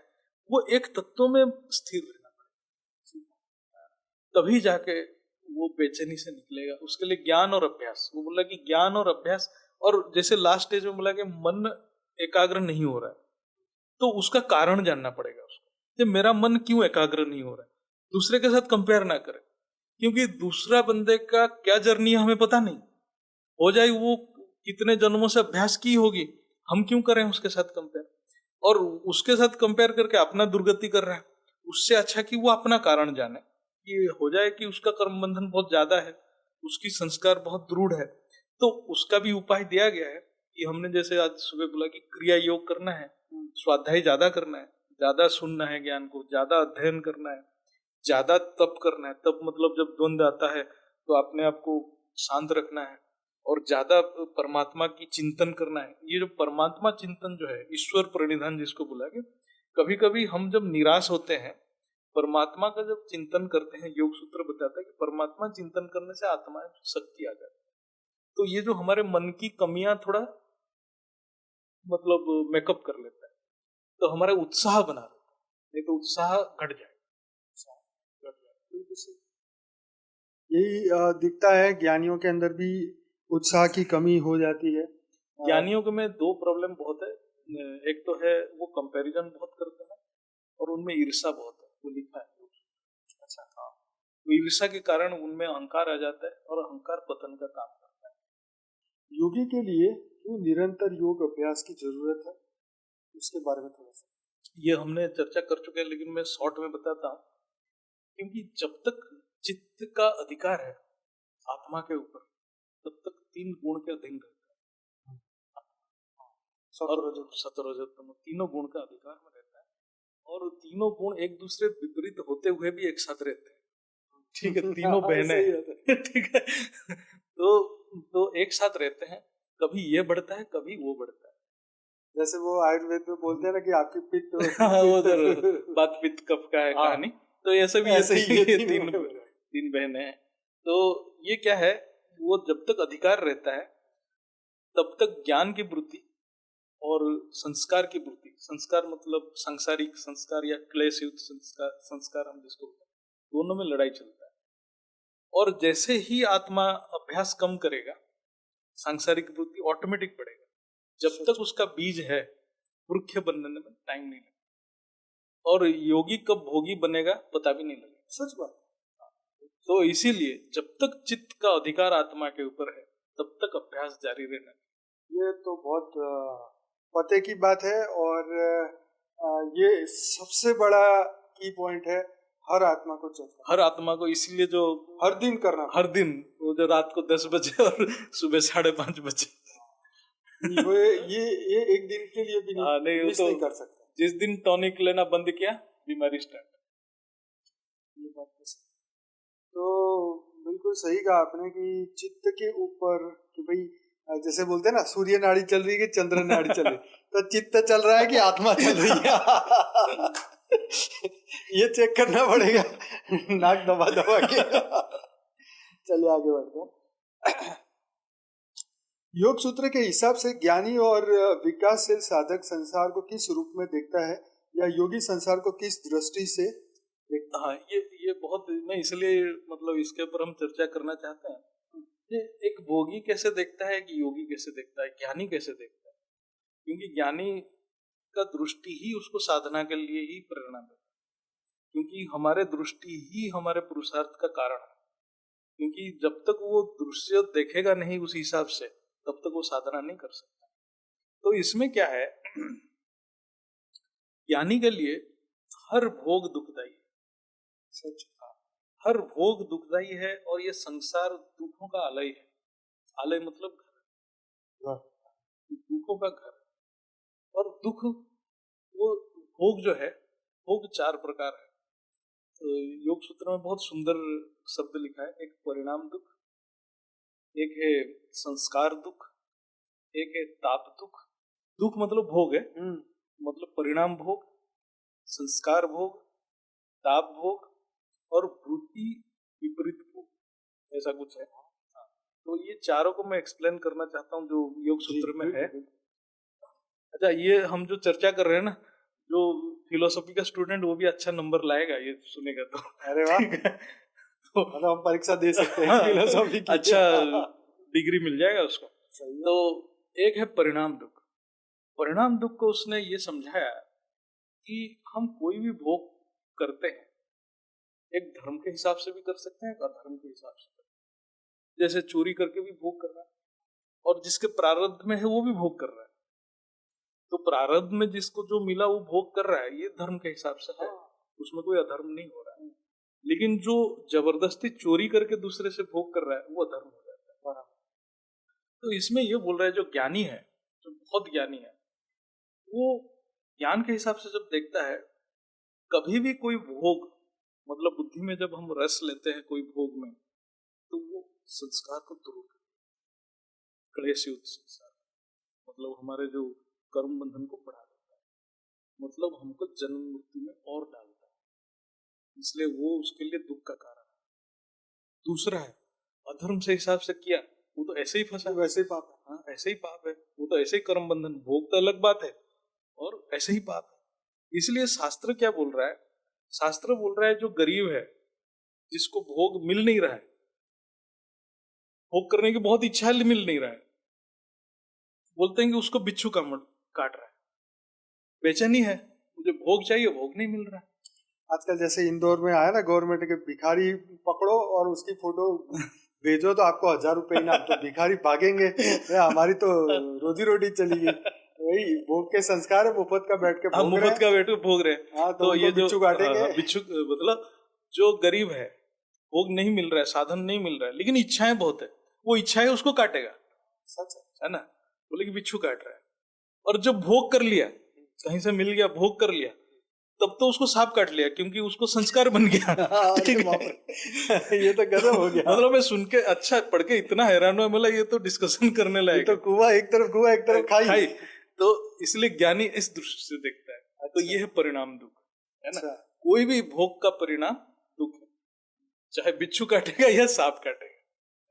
A: वो एक तत्व में स्थिर रहना पड़ेगा, तभी जाके वो बेचैनी से निकलेगा। उसके लिए ज्ञान और अभ्यास, वो बोला कि ज्ञान और अभ्यास। और जैसे लास्ट स्टेज में बोला कि मन एकाग्र नहीं हो रहा है, तो उसका कारण जानना पड़ेगा उसको, कि मेरा मन क्यों एकाग्र नहीं हो रहा है। दूसरे के साथ कंपेयर ना करें, क्योंकि दूसरा बंदे का क्या जर्नी है हमें पता नहीं, हो जाए वो कितने जन्मों से अभ्यास की होगी, हम क्यों करें उसके साथ कंपेयर। और उसके साथ कंपेयर करके अपना दुर्गति कर रहे हैं। उससे अच्छा कि वो अपना कारण जाने, कि हो जाए कि उसका कर्म बंधन बहुत ज्यादा है, उसकी संस्कार बहुत दृढ़ है, तो उसका भी उपाय दिया गया है कि हमने जैसे आज सुबह बोला कि क्रिया योग करना है, स्वाध्याय ज्यादा करना है, ज्यादा सुनना है ज्ञान को, ज्यादा अध्ययन करना है, ज्यादा तप करना है। तप मतलब जब द्वंद आता है तो अपने आप को शांत रखना है, और ज्यादा परमात्मा की चिंतन करना है। ये जो परमात्मा चिंतन जो है, ईश्वर प्रणिधान जिसको बोला गया, कभी कभी हम जब निराश होते हैं, परमात्मा का जब चिंतन करते हैं, योग सूत्र बताता है कि परमात्मा चिंतन करने से आत्मा में शक्ति आ जाती है। तो ये जो हमारे मन की कमियां थोड़ा मतलब मेकअप कर लेता है, तो हमारा उत्साह बना रहता है, नहीं तो उत्साह घट जाए।
B: यही दिखता है, ज्ञानियों के अंदर भी उत्साह की कमी हो जाती है।
A: ज्ञानियों के में दो प्रॉब्लम बहुत है। एक तो है वो कंपैरिजन बहुत करते हैं, और उनमें ईर्ष्या बहुत है, वो लिखा है। अच्छा, हाँ, ईर्ष्या के कारण उनमें अहंकार आ जाता है, और अहंकार पतन का काम करता है।
B: योगी के लिए क्यों निरंतर योग अभ्यास की जरूरत है, उसके बारे में थोड़ा सा।
A: ये हमने चर्चा कर चुके हैं, लेकिन मैं शॉर्ट में बताता हूँ। क्योंकि जब तक चित्त का अधिकार है आत्मा के ऊपर, तब तक 3 गुण के अधीन रहता है। सत्वरजतम तीनों गुण का अधिकार में रहता है, और तीनों गुण एक दूसरे विपरीत होते हुए भी एक साथ रहते हैं। ठीक है, तीनों बहनें ठीक है, तो एक साथ रहते हैं। कभी ये बढ़ता है, कभी वो बढ़ता है।
B: जैसे वो आयुर्वेद में बोलते हैं ना कि आपकी पित्त
A: वो तो बात पित्त कफ का है कहानी, तो ऐसे भी ऐसे ही तीन बहनें हैं। तो ये क्या है, वो जब तक अधिकार रहता है तब तक ज्ञान की वृत्ति और संस्कार की वृत्ति, संस्कार मतलब सांसारिक संस्कार या क्लेश युक्त संस्कार हम जिसको, दोनों में लड़ाई चलता है। और जैसे ही आत्मा अभ्यास कम करेगा, सांसारिक वृत्ति ऑटोमेटिक बढ़ेगा। जब तक उसका बीज है, वृक्ष बनने में टाइम नहीं लगेगा, और योगी कब भोगी बनेगा पता भी नहीं लगेगा।
B: सच बात।
A: तो इसीलिए जब तक चित्त का अधिकार आत्मा के ऊपर है, तब तक अभ्यास जारी रहना।
B: ये तो बहुत पते की बात है, और ये सबसे बड़ा की पॉइंट है, हर आत्मा को चाहिए,
A: हर आत्मा को। इसीलिए जो
B: हर दिन करना,
A: हर दिन, वो जो रात को 10 बजे और सुबह 5:30 बजे,
B: ये एक दिन के लिए भी नहीं, मिस नहीं कर सकते।
A: जिस दिन टॉनिक लेना बंद किया, बीमारी स्टार्ट।
B: ये बात तो बिल्कुल सही कहा आपने कि चित्त के ऊपर, कि भाई जैसे बोलते हैं ना, सूर्य नाड़ी चल रही है कि चंद्र नाड़ी चल रही, तो चित्त चल रहा है कि आत्मा चल रही है ये चेक करना पड़ेगा नाक दबा दबा के। चलिए आगे बढ़ते हैं। योग सूत्र के हिसाब से ज्ञानी और विकासशील साधक संसार को किस रूप में देखता है, या योगी संसार को किस दृष्टि से देखता है?
A: हाँ, ये बहुत, मैं इसलिए मतलब इसके ऊपर हम चर्चा करना चाहते हैं कि एक भोगी कैसे देखता है, कि योगी कैसे देखता है, ज्ञानी कैसे देखता है। क्योंकि ज्ञानी का दृष्टि ही उसको साधना के लिए ही प्रेरणा देता है, क्योंकि हमारे दृष्टि ही हमारे पुरुषार्थ का कारण है। क्योंकि जब तक वो दृश्य देखेगा नहीं उस हिसाब से, तब तक वो साधना नहीं कर सकता। तो इसमें क्या है, ज्ञानी के लिए हर भोग दुखदायी है। सच, हर भोग दुखदायी है, और ये संसार दुखों का आलय है। आलय मतलब घर, दुखों का घर। और दुख, वो भोग जो है, भोग 4 प्रकार है। तो योग सूत्र में बहुत सुंदर शब्द लिखा है। एक परिणाम दुख, एक है संस्कार दुख, एक है ताप दुख। दुख मतलब भोग है, मतलब परिणाम भोग, संस्कार भोग, ताप भोग और वृत्ति विपरीत भोग, ऐसा कुछ है। तो ये चारों को मैं एक्सप्लेन करना चाहता हूँ जो योग सूत्र में है। अच्छा, ये हम जो चर्चा कर रहे हैं ना, जो फिलोसॉफी का स्टूडेंट वो भी अच्छा नंबर लाएगा ये सुनेगा तो।
B: अरे वाह, तो मतलब हम परीक्षा दे सकते हैं फिलोसॉफी की,
A: अच्छा डिग्री मिल जाएगा उसको। तो एक है परिणाम दुख। परिणाम दुख को उसने ये समझाया कि हम कोई भी भोग करते हैं, एक धर्म के हिसाब से भी कर सकते हैं, एक अधर्म के हिसाब से। जैसे चोरी करके भी भोग कर रहा है, और जिसके प्रारब्ध में है वो भी भोग कर रहा है। तो प्रारब्ध में जिसको जो मिला वो भोग कर रहा है, ये धर्म के हिसाब से है, उसमें कोई अधर्म नहीं हो रहा है। लेकिन जो जबरदस्ती चोरी करके दूसरे से भोग कर रहा है वो अधर्म हो जाता है। तो इसमें ये बोल रहा है जो ज्ञानी है, जो बहुत ज्ञानी है, वो ज्ञान के हिसाब से जब देखता है, कभी भी कोई भोग, मतलब बुद्धि में जब हम रस लेते हैं कोई भोग में, तो वो संस्कार को दूर कर, क्लेश युक्त संस्कार, मतलब हमारे जो कर्म बंधन को बढ़ा देता है, मतलब हमको जन्म मृत्यु में और डालता है, इसलिए वो उसके लिए दुख का कारण है। दूसरा है अधर्म से हिसाब से किया, वो तो ऐसे ही फंसा,
B: वैसे ही पाप है।
A: हाँ, ऐसे ही पाप है, वो तो ऐसे ही कर्म बंधन, भोग तो अलग बात है और ऐसे ही पाप है। इसलिए शास्त्र क्या बोल रहा है? शास्त्र बोल रहा है जो गरीब है, जिसको भोग मिल नहीं रहा है, भोग करने की बहुत इच्छा है मिल नहीं रहा है, बोलते हैं कि उसको बिच्छू का काट रहा है, बेचैनी है, मुझे भोग चाहिए, भोग नहीं मिल रहा है।
B: आजकल जैसे इंदौर में आया ना गवर्नमेंट के, भिखारी पकड़ो और उसकी फोटो भेजो तो आपको 1000 रुपए इनाम। तो भिखारी भागेंगे, हमारी तो रोजी रोटी चली गई। वही भोग के संस्कार है, मुफ्त का बैठ के भोग रहे हैं।
A: मुफ्त का बैठ के भोग रहे हैं।
B: हाँ, तो ये बिच्छू काटेंगे।
A: बिच्छू मतलब जो गरीब है, भोग नहीं मिल रहा है, साधन नहीं मिल रहा है, लेकिन इच्छाएं बहुत है, वो इच्छाएं उसको काटेगा।
B: सच
A: है ना? बोले कि बिच्छू काट रहा है। और जब भोग कर लिया, कहीं से मिल गया, भोग कर लिया, तब तो उसको सांप काट लिया, क्योंकि उसको संस्कार बन गया। ठीक है?
B: ये तो गजब हो गया।
A: मतलब मैं सुन के अच्छा पढ़ के इतना हैरान हुआ, मतलब ये तो डिस्कशन करने लायक,
B: तो कुआं एक तरफ खाई।
A: तो इसलिए ज्ञानी इस दृष्टि से देखता है। अच्छा। तो ये है परिणाम दुख, है ना?
B: अच्छा।
A: कोई भी भोग का परिणाम दुख है, चाहे बिच्छू काटेगा या सांप काटेगा,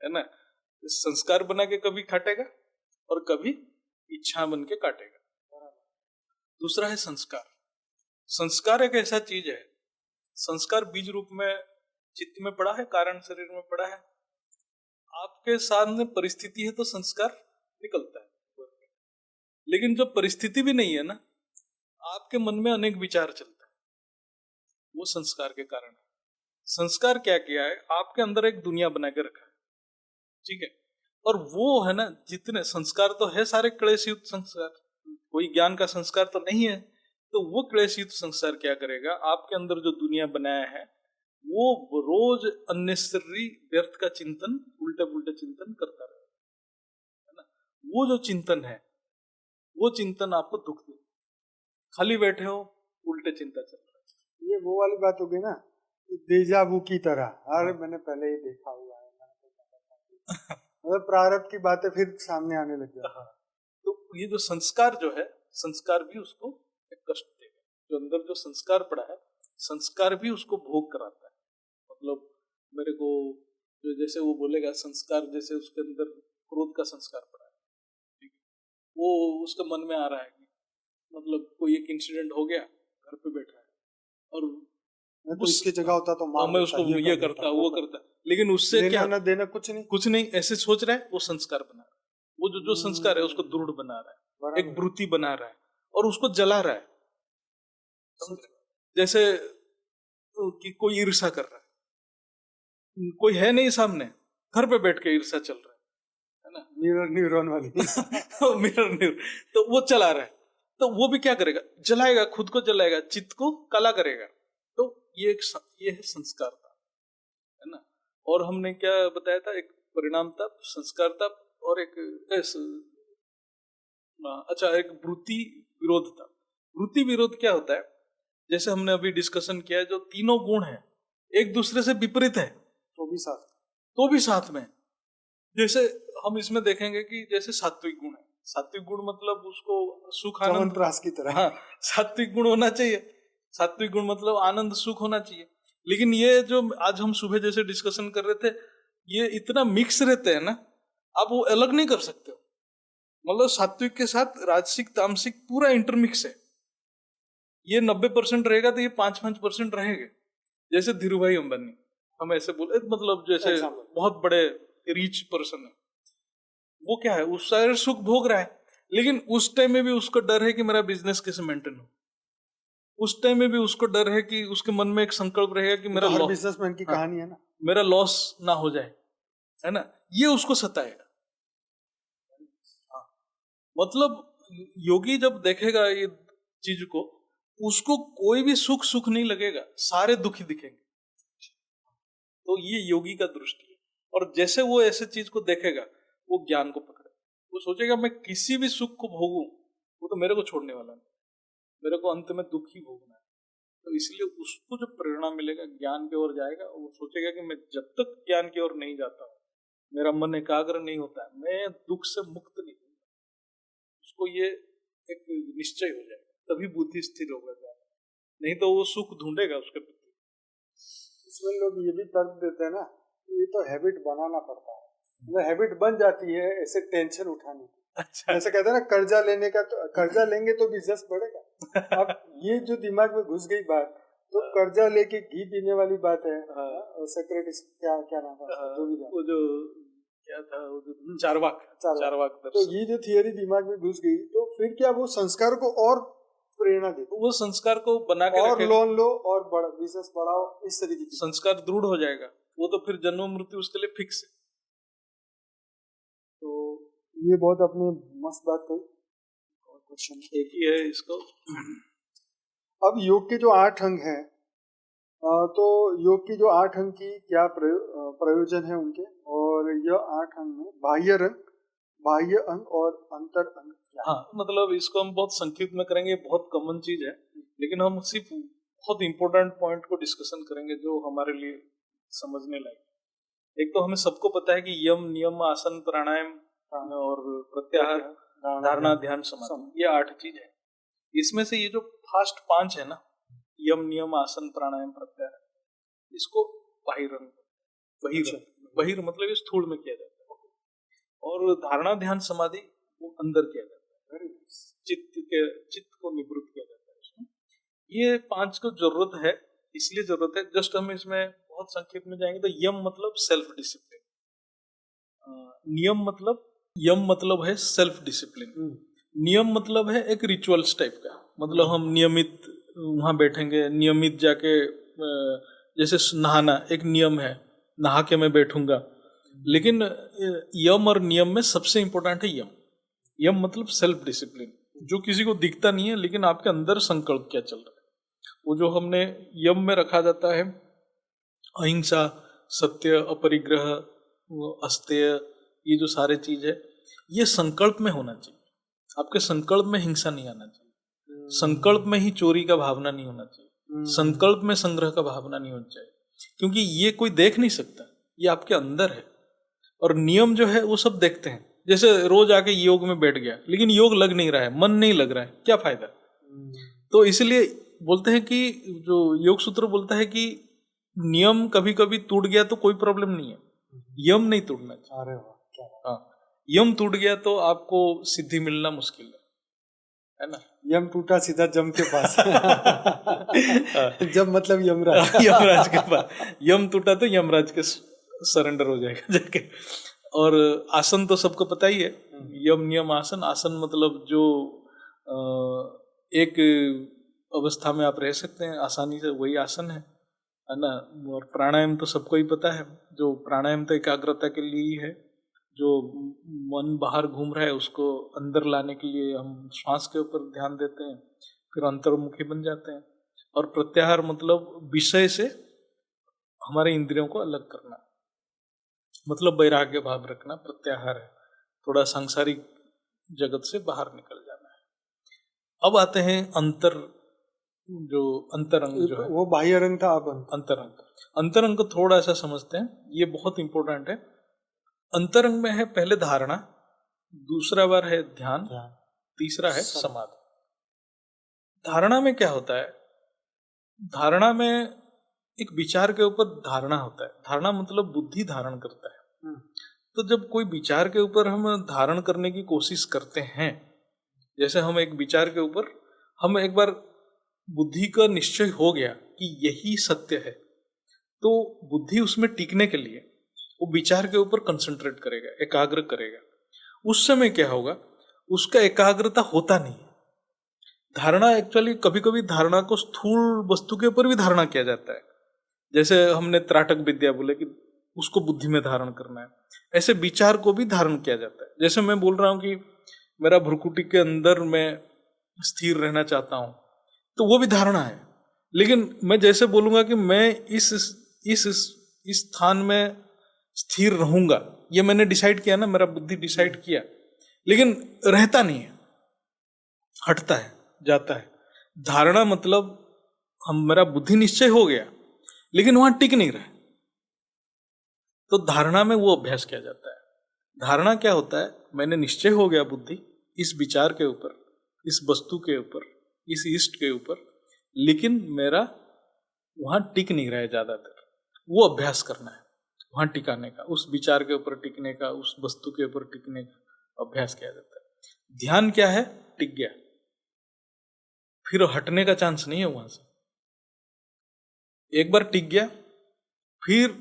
A: है ना? संस्कार बना के कभी काटेगा और कभी इच्छा बन के काटेगा। दूसरा है संस्कार। संस्कार एक ऐसा चीज है, संस्कार बीज रूप में चित्त में पड़ा है, कारण शरीर में पड़ा है। आपके सामने परिस्थिति है तो संस्कार निकलता है, लेकिन जब परिस्थिति भी नहीं है ना, आपके मन में अनेक विचार चलता है, वो संस्कार के कारण है। संस्कार क्या किया है? आपके अंदर एक दुनिया बना के रखा है, ठीक है? और वो है ना, जितने संस्कार तो है सारे क्लेशयुक्त संस्कार, कोई ज्ञान का संस्कार तो नहीं है। तो वो क्लेशयुक्त संस्कार क्या करेगा? आपके अंदर जो दुनिया बनाया है, वो रोज अननेसेसरी व्यर्थ का चिंतन, उल्टे पुल्टे चिंतन करता रहेगा, है ना? वो जो चिंतन है, वो चिंतन आपको दुख दे। खाली बैठे हो, उल्टे चिंता चल रहा है।
B: ये वो वाली बात हो गई ना, देजावू की तरह। अरे मैंने पहले ही देखा हुआ है। मतलब प्रारब्ध की बातें फिर सामने आने लग जाती।
A: तो ये जो संस्कार जो है, संस्कार भी उसको एक कष्ट देगा। जो अंदर जो संस्कार पड़ा है, संस्कार भी उसको भोग कराता है। मतलब मेरे को जो, जैसे वो बोलेगा संस्कार, जैसे उसके अंदर क्रोध का संस्कार पड़ा है, ठीक है? वो उसके मन में आ रहा है कि मतलब कोई एक इंसिडेंट हो गया, घर पे बैठा है, और
B: मैं तो इसकी जगह होता तो
A: मैं उसको ये करता, वो करता, लेकिन उससे क्या
B: ना देना, कुछ नहीं
A: ऐसे सोच रहा है। वो संस्कार बना रहा है, वो जो संस्कार है उसको दृढ़ बना रहा है, एक वृत्ति बना रहा है, और उसको जला रहा है। जैसे कि कोई ईर्ष्या कर रहा है, कोई है नहीं सामने, घर पे बैठ के ईर्ष्या चल रहा है ना?
B: मिरर न्यूरॉन वाली
A: मिरर तो वो चला रहा है, तो वो भी क्या करेगा? जलाएगा, खुद को जलाएगा, चित्त को काला करेगा। तो ये है संस्कार था, है ना? और हमने क्या बताया था? एक परिणाम था, संस्कार था, और एक एक वृत्ति विरोध था। वृत्ति विरोध क्या होता है? जैसे हमने अभी डिस्कशन किया है, जो तीनों गुण हैं एक दूसरे से विपरीत है,
B: तो भी साथ में।
A: जैसे हम इसमें देखेंगे कि जैसे सात्विक गुण है, सात्विक गुण मतलब उसको सुख आनंद
B: की तरह।
A: हाँ, सात्विक गुण होना चाहिए। सात्विक गुण मतलब आनंद सुख होना चाहिए। लेकिन ये जो आज हम सुबह जैसे डिस्कशन कर रहे थे, ये इतना मिक्स रहते हैं ना, आप वो अलग नहीं कर सकते हो। मतलब सात्विक के साथ राजसिक तामसिक पूरा इंटरमिक्स है। ये 90% रहेगा तो ये 5% रहेगा। जैसे धीरू भाई अंबानी, हम ऐसे बोले, मतलब जैसे बहुत बड़े रिच पर्सन है, वो क्या है, उस सारे सुख भोग रहा है, लेकिन उस टाइम में भी उसको डर है कि मेरा बिजनेस कैसे मेंटेन हो। उस टाइम में भी उसको डर है कि उसके मन में एक संकल्प रहेगा कि मेरा
B: हर बिजनेसमैन की कहानी है ना,
A: मेरा लॉस ना हो जाए, है ना, ये उसको सताएगा। मतलब योगी जब देखेगा ये चीज को, उसको कोई भी सुख सुख नहीं लगेगा, सारे दुखी दिखेंगे। तो ये योगी का दृष्टि है। और जैसे वो ऐसे चीज को देखेगा, वो ज्ञान को पकड़े, वो सोचेगा मैं किसी भी सुख को भोगूं, वो तो मेरे को छोड़ने वाला नहीं, मेरे को अंत में दुख ही भोगना है। तो इसलिए उसको जो प्रेरणा मिलेगा, ज्ञान की ओर जाएगा, वो सोचेगा कि मैं जब तक ज्ञान की ओर नहीं जाता हूँ, मेरा मन एकाग्र नहीं होता है, मैं दुख से मुक्त नहीं हूँ। उसको ये एक निश्चय हो जाएगा, तभी बुद्धि स्थिर होगा, नहीं तो वो सुख ढूंढेगा उसके प्रति।
B: इसमें लोग ये भी तर्क देते हैं ना, ये तो हैबिट बनाना पड़ता है, मतलब हैबिट बन जाती है ऐसे टेंशन उठाने की। अच्छा, जैसे कहते हैं ना, कर्जा लेने का, तो कर्जा लेंगे तो बिजनेस बढ़ेगा। अब ये जो दिमाग में घुस गई बात, तो कर्जा लेके घी पीने वाली बात है। सेक्रेटिस क्या नाम था,
A: वो जो क्या था, वो जो चारवाक।
B: तो ये जो थियरी दिमाग में घुस गई, तो फिर क्या वो संस्कार को और प्रेरणा दे,
A: वो संस्कार को बना के
B: और लोन लो और बड़ा बिजनेस बढ़ाओ, इस तरीके की
A: संस्कार दृढ़ हो जाएगा। वो तो फिर जन्म मृत्यु उसके लिए फिक्स है।
B: तो ये बहुत अपने मस्त बात कही। और क्वेश्चन
A: एक ही है इसको।
B: अब योग के जो 8 अंग हैं, तो योग की जो 8 अंग की क्या प्रयोजन है उनके, और यह 8 अंग में बाह्य अंग और अंतर अंग क्या?
A: हाँ, मतलब इसको हम बहुत संक्षिप्त में करेंगे, बहुत कॉमन चीज है, लेकिन हम सिर्फ बहुत इंपॉर्टेंट पॉइंट को डिस्कशन करेंगे जो हमारे लिए समझने लायक। एक तो हमें सबको पता है कि यम, नियम, आसन, प्राणायाम और प्रत्याहार, धारणा, ध्यान, समाधि, ये 8 चीज है। इसमें से ये जो फर्स्ट 5 है ना, यम, नियम, आसन, प्राणायाम, प्रत्याहार, इसको बहिरंग, बहिर मतलब इस स्थूल में किया जाता है, और धारणा, ध्यान, समाधि वो अंदर किया जाता है, चित्त को निवृत्त किया जाता है उसमें। ये 5 को जरूरत है, इसलिए जरूरत है, जस्ट हम इसमें बहुत संक्षिप्त में जाएंगे तो यम मतलब सेल्फ डिसिप्लिन, यम मतलब है सेल्फ डिसिप्लिन, नियम मतलब है एक रिचुअल्स टाइप का, मतलब हम नियमित वहां बैठेंगे, नियमित जाके, जैसे नहाना एक नियम है, नहा के मैं बैठूंगा। लेकिन यम और नियम में सबसे इंपॉर्टेंट है यम। यम मतलब सेल्फ डिसिप्लिन, जो किसी को दिखता नहीं है, लेकिन आपके अंदर संकल्प क्या चल रहा है, वो जो हमने यम में रखा जाता है, अहिंसा, सत्य, अपरिग्रह, अस्तेय, ये जो सारे चीज है, ये संकल्प में होना चाहिए। आपके संकल्प में हिंसा नहीं आना चाहिए, संकल्प में ही चोरी का भावना नहीं होना चाहिए, संकल्प में संग्रह का भावना नहीं होना चाहिए, क्योंकि ये कोई देख नहीं सकता, ये आपके अंदर है। और नियम जो है वो सब देखते हैं, जैसे रोज आके योग में बैठ गया, लेकिन योग लग नहीं रहा है, मन नहीं लग रहा है, क्या फायदा। तो इसलिए बोलते हैं कि जो योग सूत्र बोलता है कि नियम कभी कभी टूट गया तो कोई प्रॉब्लम नहीं है, यम नहीं टूटना चाहिए।
B: अरे वाह, क्या
A: हाँ, यम टूट गया तो आपको सिद्धि मिलना मुश्किल है ना।
B: यम टूटा सीधा जम के पास। जब मतलब यमराज।
A: यमराज के पास, यम टूटा तो यमराज के सरेंडर हो जाएगा जाके। और आसन तो सबको पता ही है, यम, नियम, आसन। आसन मतलब जो एक अवस्था में आप रह सकते हैं आसानी से, वही आसन है ना। और प्राणायाम तो सबको ही पता है, जो प्राणायाम तो एकाग्रता के लिए ही है, जो मन बाहर घूम रहा है उसको अंदर लाने के लिए हम श्वास के ऊपर ध्यान देते हैं, फिर अंतर्मुखी बन जाते हैं। और प्रत्याहार मतलब विषय से हमारे इंद्रियों को अलग करना, मतलब वैराग्य भाव रखना, प्रत्याहार है, थोड़ा सांसारिक जगत से बाहर निकल जाना है। अब आते हैं जो अंतरंग जो है,
B: वो बाह्य रंग था, अब
A: अंतरंग को थोड़ा सा समझते हैं, ये बहुत इंपॉर्टेंट है। अंतरंग में है पहले धारणा, दूसरा बार है ध्यान, तीसरा है समाधि। धारणा में क्या होता है, धारणा में एक विचार के ऊपर धारणा होता है, धारणा मतलब बुद्धि धारण करता है। तो जब कोई विचार के ऊपर हम धारण करने की कोशिश करते हैं, जैसे हम एक विचार के ऊपर हम एक बार बुद्धि का निश्चय हो गया कि यही सत्य है, तो बुद्धि उसमें टिकने के लिए वो विचार के ऊपर कंसंट्रेट करेगा, एकाग्र करेगा। उस समय क्या होगा, उसका एकाग्रता होता नहीं है। धारणा एक्चुअली कभी कभी धारणा को स्थूल वस्तु के ऊपर भी धारणा किया जाता है, जैसे हमने त्राटक विद्या बोले कि उसको बुद्धि में धारण करना है, ऐसे विचार को भी धारण किया जाता है। जैसे मैं बोल रहा हूं कि मेरा भ्रुकुटी के अंदर मैं स्थिर रहना चाहता हूं, तो वो भी धारणा है। लेकिन मैं जैसे बोलूंगा कि मैं इस स्थान में स्थिर रहूंगा, ये मैंने डिसाइड किया ना, मेरा बुद्धि डिसाइड किया, लेकिन रहता नहीं है, हटता है, जाता है। धारणा मतलब मेरा बुद्धि निश्चय हो गया लेकिन वहां टिक नहीं रहा, तो धारणा में वो अभ्यास किया जाता है। धारणा क्या होता है, मैंने निश्चय हो गया बुद्धि इस विचार के ऊपर, इस वस्तु के ऊपर, इस इष्ट के ऊपर, लेकिन मेरा वहां टिक नहीं रहा है ज्यादातर, वो अभ्यास करना है वहां टिकाने का, उस विचार के ऊपर टिकने का, उस वस्तु के ऊपर टिकने का अभ्यास किया जाता है। ध्यान क्या है, टिक गया, फिर हटने का चांस नहीं है वहां से। एक बार टिक गया फिर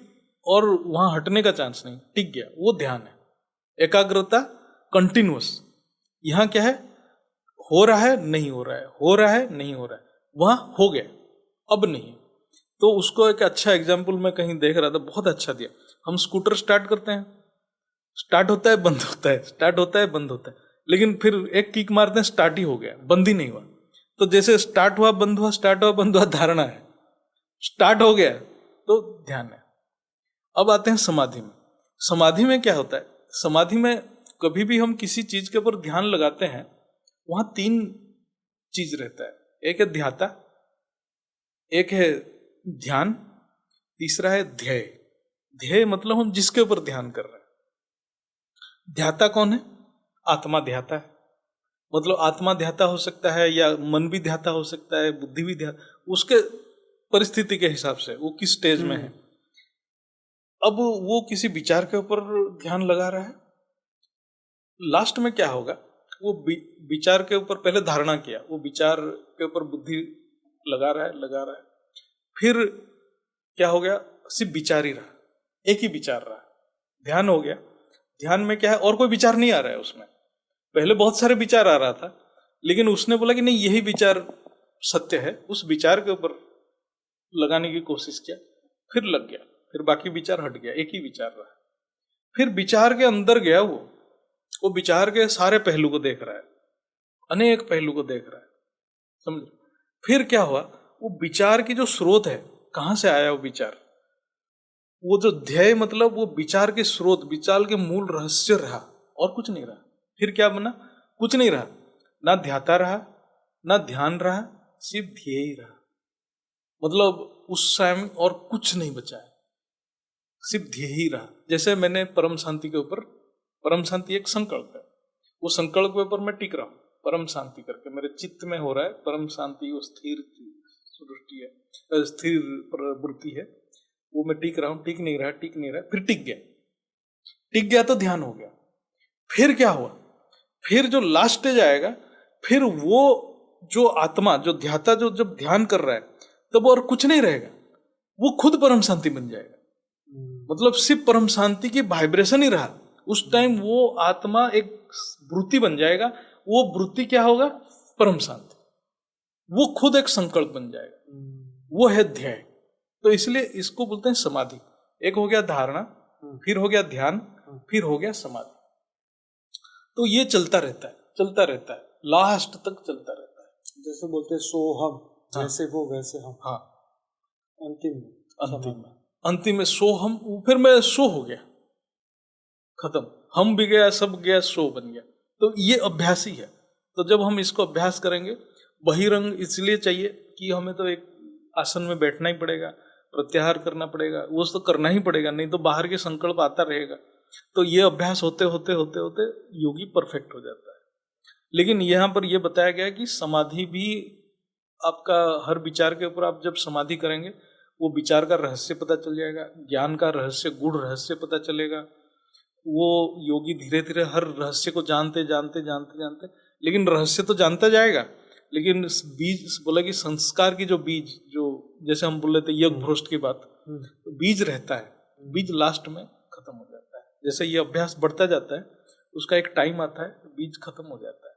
A: और वहां हटने का चांस नहीं, टिक गया, वो ध्यान है। एकाग्रता कंटिन्यूअस। यहां क्या है, हो रहा है नहीं हो रहा है, हो रहा है नहीं हो रहा है, वहां हो गया, अब नहीं। तो उसको एक अच्छा एग्जाम्पल मैं कहीं देख रहा था, बहुत अच्छा दिया। हम स्कूटर स्टार्ट करते हैं, स्टार्ट होता है बंद होता है, स्टार्ट होता है बंद होता है, लेकिन फिर एक किक मारते हैं, स्टार्ट ही हो गया, बंद ही नहीं हुआ। तो जैसे स्टार्ट हुआ बंद हुआ, स्टार्ट हुआ बंद हुआ, धारणा है। स्टार्ट हो गया तो ध्यान है। अब आते हैं समाधि में। समाधि में क्या होता है, समाधि में कभी भी हम किसी चीज के ऊपर ध्यान लगाते हैं, वहां 3 चीज रहता है। एक है ध्याता, एक है ध्यान, तीसरा है ध्येय। ध्येय मतलब हम जिसके ऊपर ध्यान कर रहे हैं। ध्याता कौन है, आत्मा ध्याता है, मतलब आत्मा ध्याता हो सकता है या मन भी ध्याता हो सकता है, बुद्धि भी ध्याता, उसके परिस्थिति के हिसाब से वो किस स्टेज में है। अब वो किसी विचार के ऊपर ध्यान लगा रहा है, लास्ट में क्या होगा, वो विचार के ऊपर पहले धारणा किया, वो विचार के ऊपर बुद्धि लगा रहा है, फिर क्या हो गया, सिर्फ विचार ही रहा, एक ही विचार रहा, ध्यान हो गया। ध्यान में क्या है, और कोई विचार नहीं आ रहा है उसमें। पहले बहुत सारे विचार आ रहा था, लेकिन उसने बोला कि नहीं यही विचार सत्य है, उस विचार के ऊपर लगाने की कोशिश किया, फिर लग गया, फिर बाकी विचार हट गया, एक ही विचार रहा। फिर विचार के अंदर गया, वो विचार के सारे पहलू को देख रहा है, अनेक पहलू को देख रहा है, समझे। फिर क्या हुआ, वो विचार की जो स्रोत है, कहां से आया वो विचार, वो जो ध्येय मतलब वो विचार के स्रोत, विचार के मूल रहस्य रहा, और कुछ नहीं रहा। फिर क्या बना, कुछ नहीं रहा, ना ध्याता रहा, ना ध्यान रहा, सिर्फ ध्येय ही रहा। मतलब उस समय और कुछ नहीं बचा है, सिर्फ ध्येय ही रहा। जैसे मैंने परम शांति के ऊपर, परम शांति एक संकल्प है, वो संकल्प के ऊपर मैं टिक रहा हूं, परम शांति करके मेरे चित्त में हो रहा है परम शांति, वो स्थिर सृष्टि है, स्थिर प्रवृत्ति है, वो मैं टिक रहा हूं, टिक नहीं रहा, टिक नहीं रहा, फिर टिक गया तो ध्यान हो गया। फिर क्या हुआ, फिर जो लास्ट स्टेज आएगा, फिर वो जो आत्मा जो ध्याता जो जब ध्यान कर रहा है, तब और कुछ नहीं रहेगा, वो खुद परम शांति बन जाएगा। मतलब सिर्फ परम शांति की वाइब्रेशन ही रहा उस टाइम, वो आत्मा एक वृत्ति बन जाएगा। वो वृत्ति क्या होगा, परम शांति, वो खुद एक संकल्प बन जाएगा, वो है ध्येय। तो इसलिए इसको बोलते हैं समाधि। एक हो गया धारणा, फिर हो गया ध्यान, फिर हो गया समाधि। तो ये चलता रहता है, लास्ट तक चलता रहता है।
B: जैसे बोलते हैं सोहम, जैसे वो वैसे हम।
A: हाँ,
B: अंतिम
A: में सोहम, फिर मैं सो हो गया, खत्म, हम भी गया, सब गया, सो बन गया। तो ये अभ्यास ही है। तो जब हम इसको अभ्यास करेंगे, बहिरंग इसलिए चाहिए कि हमें तो एक आसन में बैठना ही पड़ेगा, प्रत्याहार करना पड़ेगा, वो तो करना ही पड़ेगा, नहीं तो बाहर के संकल्प आता रहेगा। तो ये अभ्यास होते होते होते होते योगी परफेक्ट हो जाता है। लेकिन यहाँ पर यह बताया गया कि समाधि भी आपका, हर विचार के ऊपर आप जब समाधि करेंगे, वो विचार का रहस्य पता चल जाएगा, ज्ञान का रहस्य, गूढ़ रहस्य पता चलेगा, वो योगी धीरे धीरे हर रहस्य को जानते जानते जानते जानते, लेकिन रहस्य तो जानता जाएगा, लेकिन बीज बोला कि संस्कार की जो बीज, जो जैसे हम बोल रहे थे यज्ञ भ्रष्ट की बात, तो बीज रहता है, बीज लास्ट में खत्म हो जाता है। जैसे ये अभ्यास बढ़ता जाता है, उसका एक टाइम आता है, बीज खत्म हो जाता है,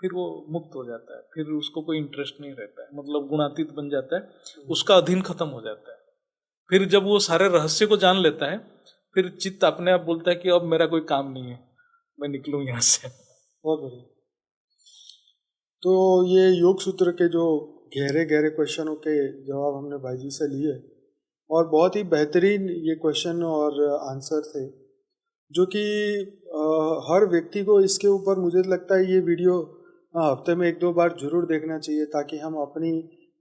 A: फिर वो मुक्त हो जाता है, फिर उसको कोई इंटरेस्ट नहीं रहता है, मतलब गुणातीत बन जाता है, उसका अधीन खत्म हो जाता है। फिर जब वो सारे रहस्य को जान लेता है, फिर चित्त अपने आप बोलता है कि अब मेरा कोई काम नहीं है, मैं निकलूं यहाँ से।
B: बहुत बढ़िया। तो ये योग सूत्र के जो गहरे गहरे क्वेश्चनों के जवाब हमने भाई जी से लिए, और बहुत ही बेहतरीन ये क्वेश्चन और आंसर थे, जो कि हर व्यक्ति को इसके ऊपर मुझे लगता है ये वीडियो हफ्ते में 1-2 बार जरूर देखना चाहिए, ताकि हम अपनी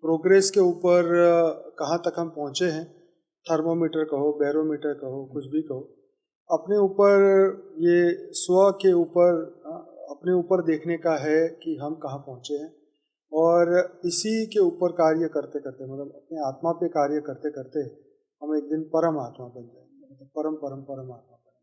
B: प्रोग्रेस के ऊपर कहाँ तक हम पहुँचे हैं, थर्मोमीटर कहो, बैरोमीटर कहो, कुछ भी कहो, अपने ऊपर ये स्व के ऊपर अपने ऊपर देखने का है कि हम कहाँ पहुँचे हैं, और इसी के ऊपर कार्य करते करते, मतलब अपने आत्मा पे कार्य करते करते हम एक दिन परम आत्मा बन जाएंगे, मतलब परम परम परम आत्मा बनेंगे।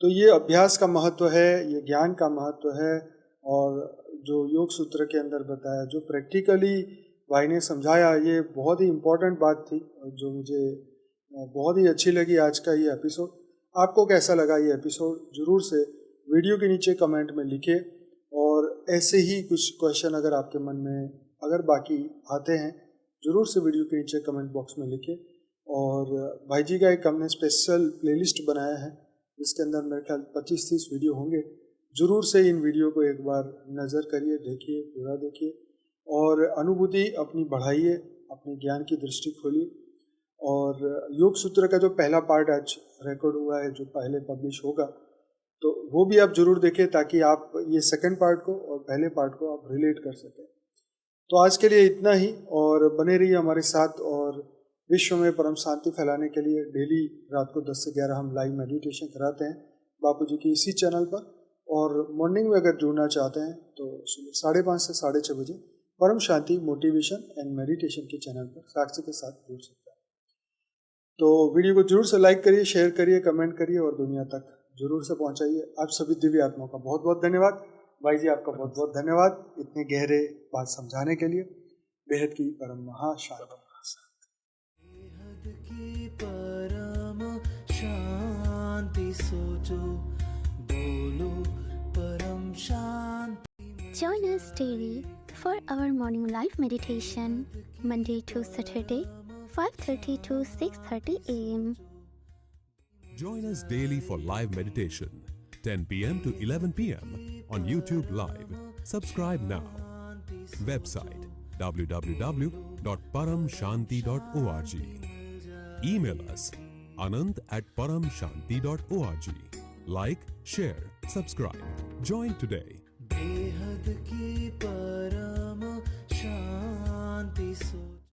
B: तो ये अभ्यास का महत्व है, ये ज्ञान का महत्व है, और जो योग सूत्र के अंदर बताया, जो प्रैक्टिकली भाई ने समझाया, ये बहुत ही इम्पोर्टेंट बात थी, जो मुझे बहुत ही अच्छी लगी आज का ये एपिसोड। आपको कैसा लगा ये एपिसोड, ज़रूर से वीडियो के नीचे कमेंट में लिखिए, और ऐसे ही कुछ क्वेश्चन अगर आपके मन में अगर बाकी आते हैं, ज़रूर से वीडियो के नीचे कमेंट बॉक्स में लिखिए। और भाई जी का एक हमने स्पेशल प्लेलिस्ट बनाया है, जिसके अंदर मेरे ख्याल 25-30 वीडियो होंगे। ज़रूर से इन वीडियो को एक बार नज़र करिए, देखिए, पूरा देखिए, और अनुभूति अपनी बढ़ाइए, अपने ज्ञान की दृष्टि खोलिए। और योग सूत्र का जो पहला पार्ट आज रिकॉर्ड हुआ है, जो पहले पब्लिश होगा, तो वो भी आप जरूर देखें, ताकि आप ये सेकंड पार्ट को और पहले पार्ट को आप रिलेट कर सकें। तो आज के लिए इतना ही, और बने रहिए हमारे साथ। और विश्व में परम शांति फैलाने के लिए डेली रात को 10 से 11 हम लाइव मेडिटेशन कराते हैं बापू जी की इसी चैनल पर। और मॉर्निंग में अगर जुड़ना चाहते हैं तो सुबह 5:30 से 6:30 बजे परम शांति मोटिवेशन एंड मेडिटेशन के चैनल पर साक्षी के साथ जुड़ सकते हैं। तो वीडियो को जरूर से लाइक करिए, शेयर करिए, कमेंट करिए, और दुनिया तक जरूर से पहुंचाइए। आप सभी दिव्य आत्माओं का बहुत बहुत धन्यवाद। भाई जी आपका बहुत बहुत धन्यवाद इतने गहरे बात समझाने के लिए। बेहद की परम महाशांति।
C: परम शांति सोचो, बोलो परम शांति।
D: Join us daily for our morning live meditation, Monday to Saturday, 5:30 to 6:30 a.m.
E: Join us daily for live meditation, 10 p.m. to 11 p.m. on YouTube Live. Subscribe now. Website www.paramshanti.org. Email us anant@paramshanti.org. Like, share, subscribe. Join today.
C: बेहद की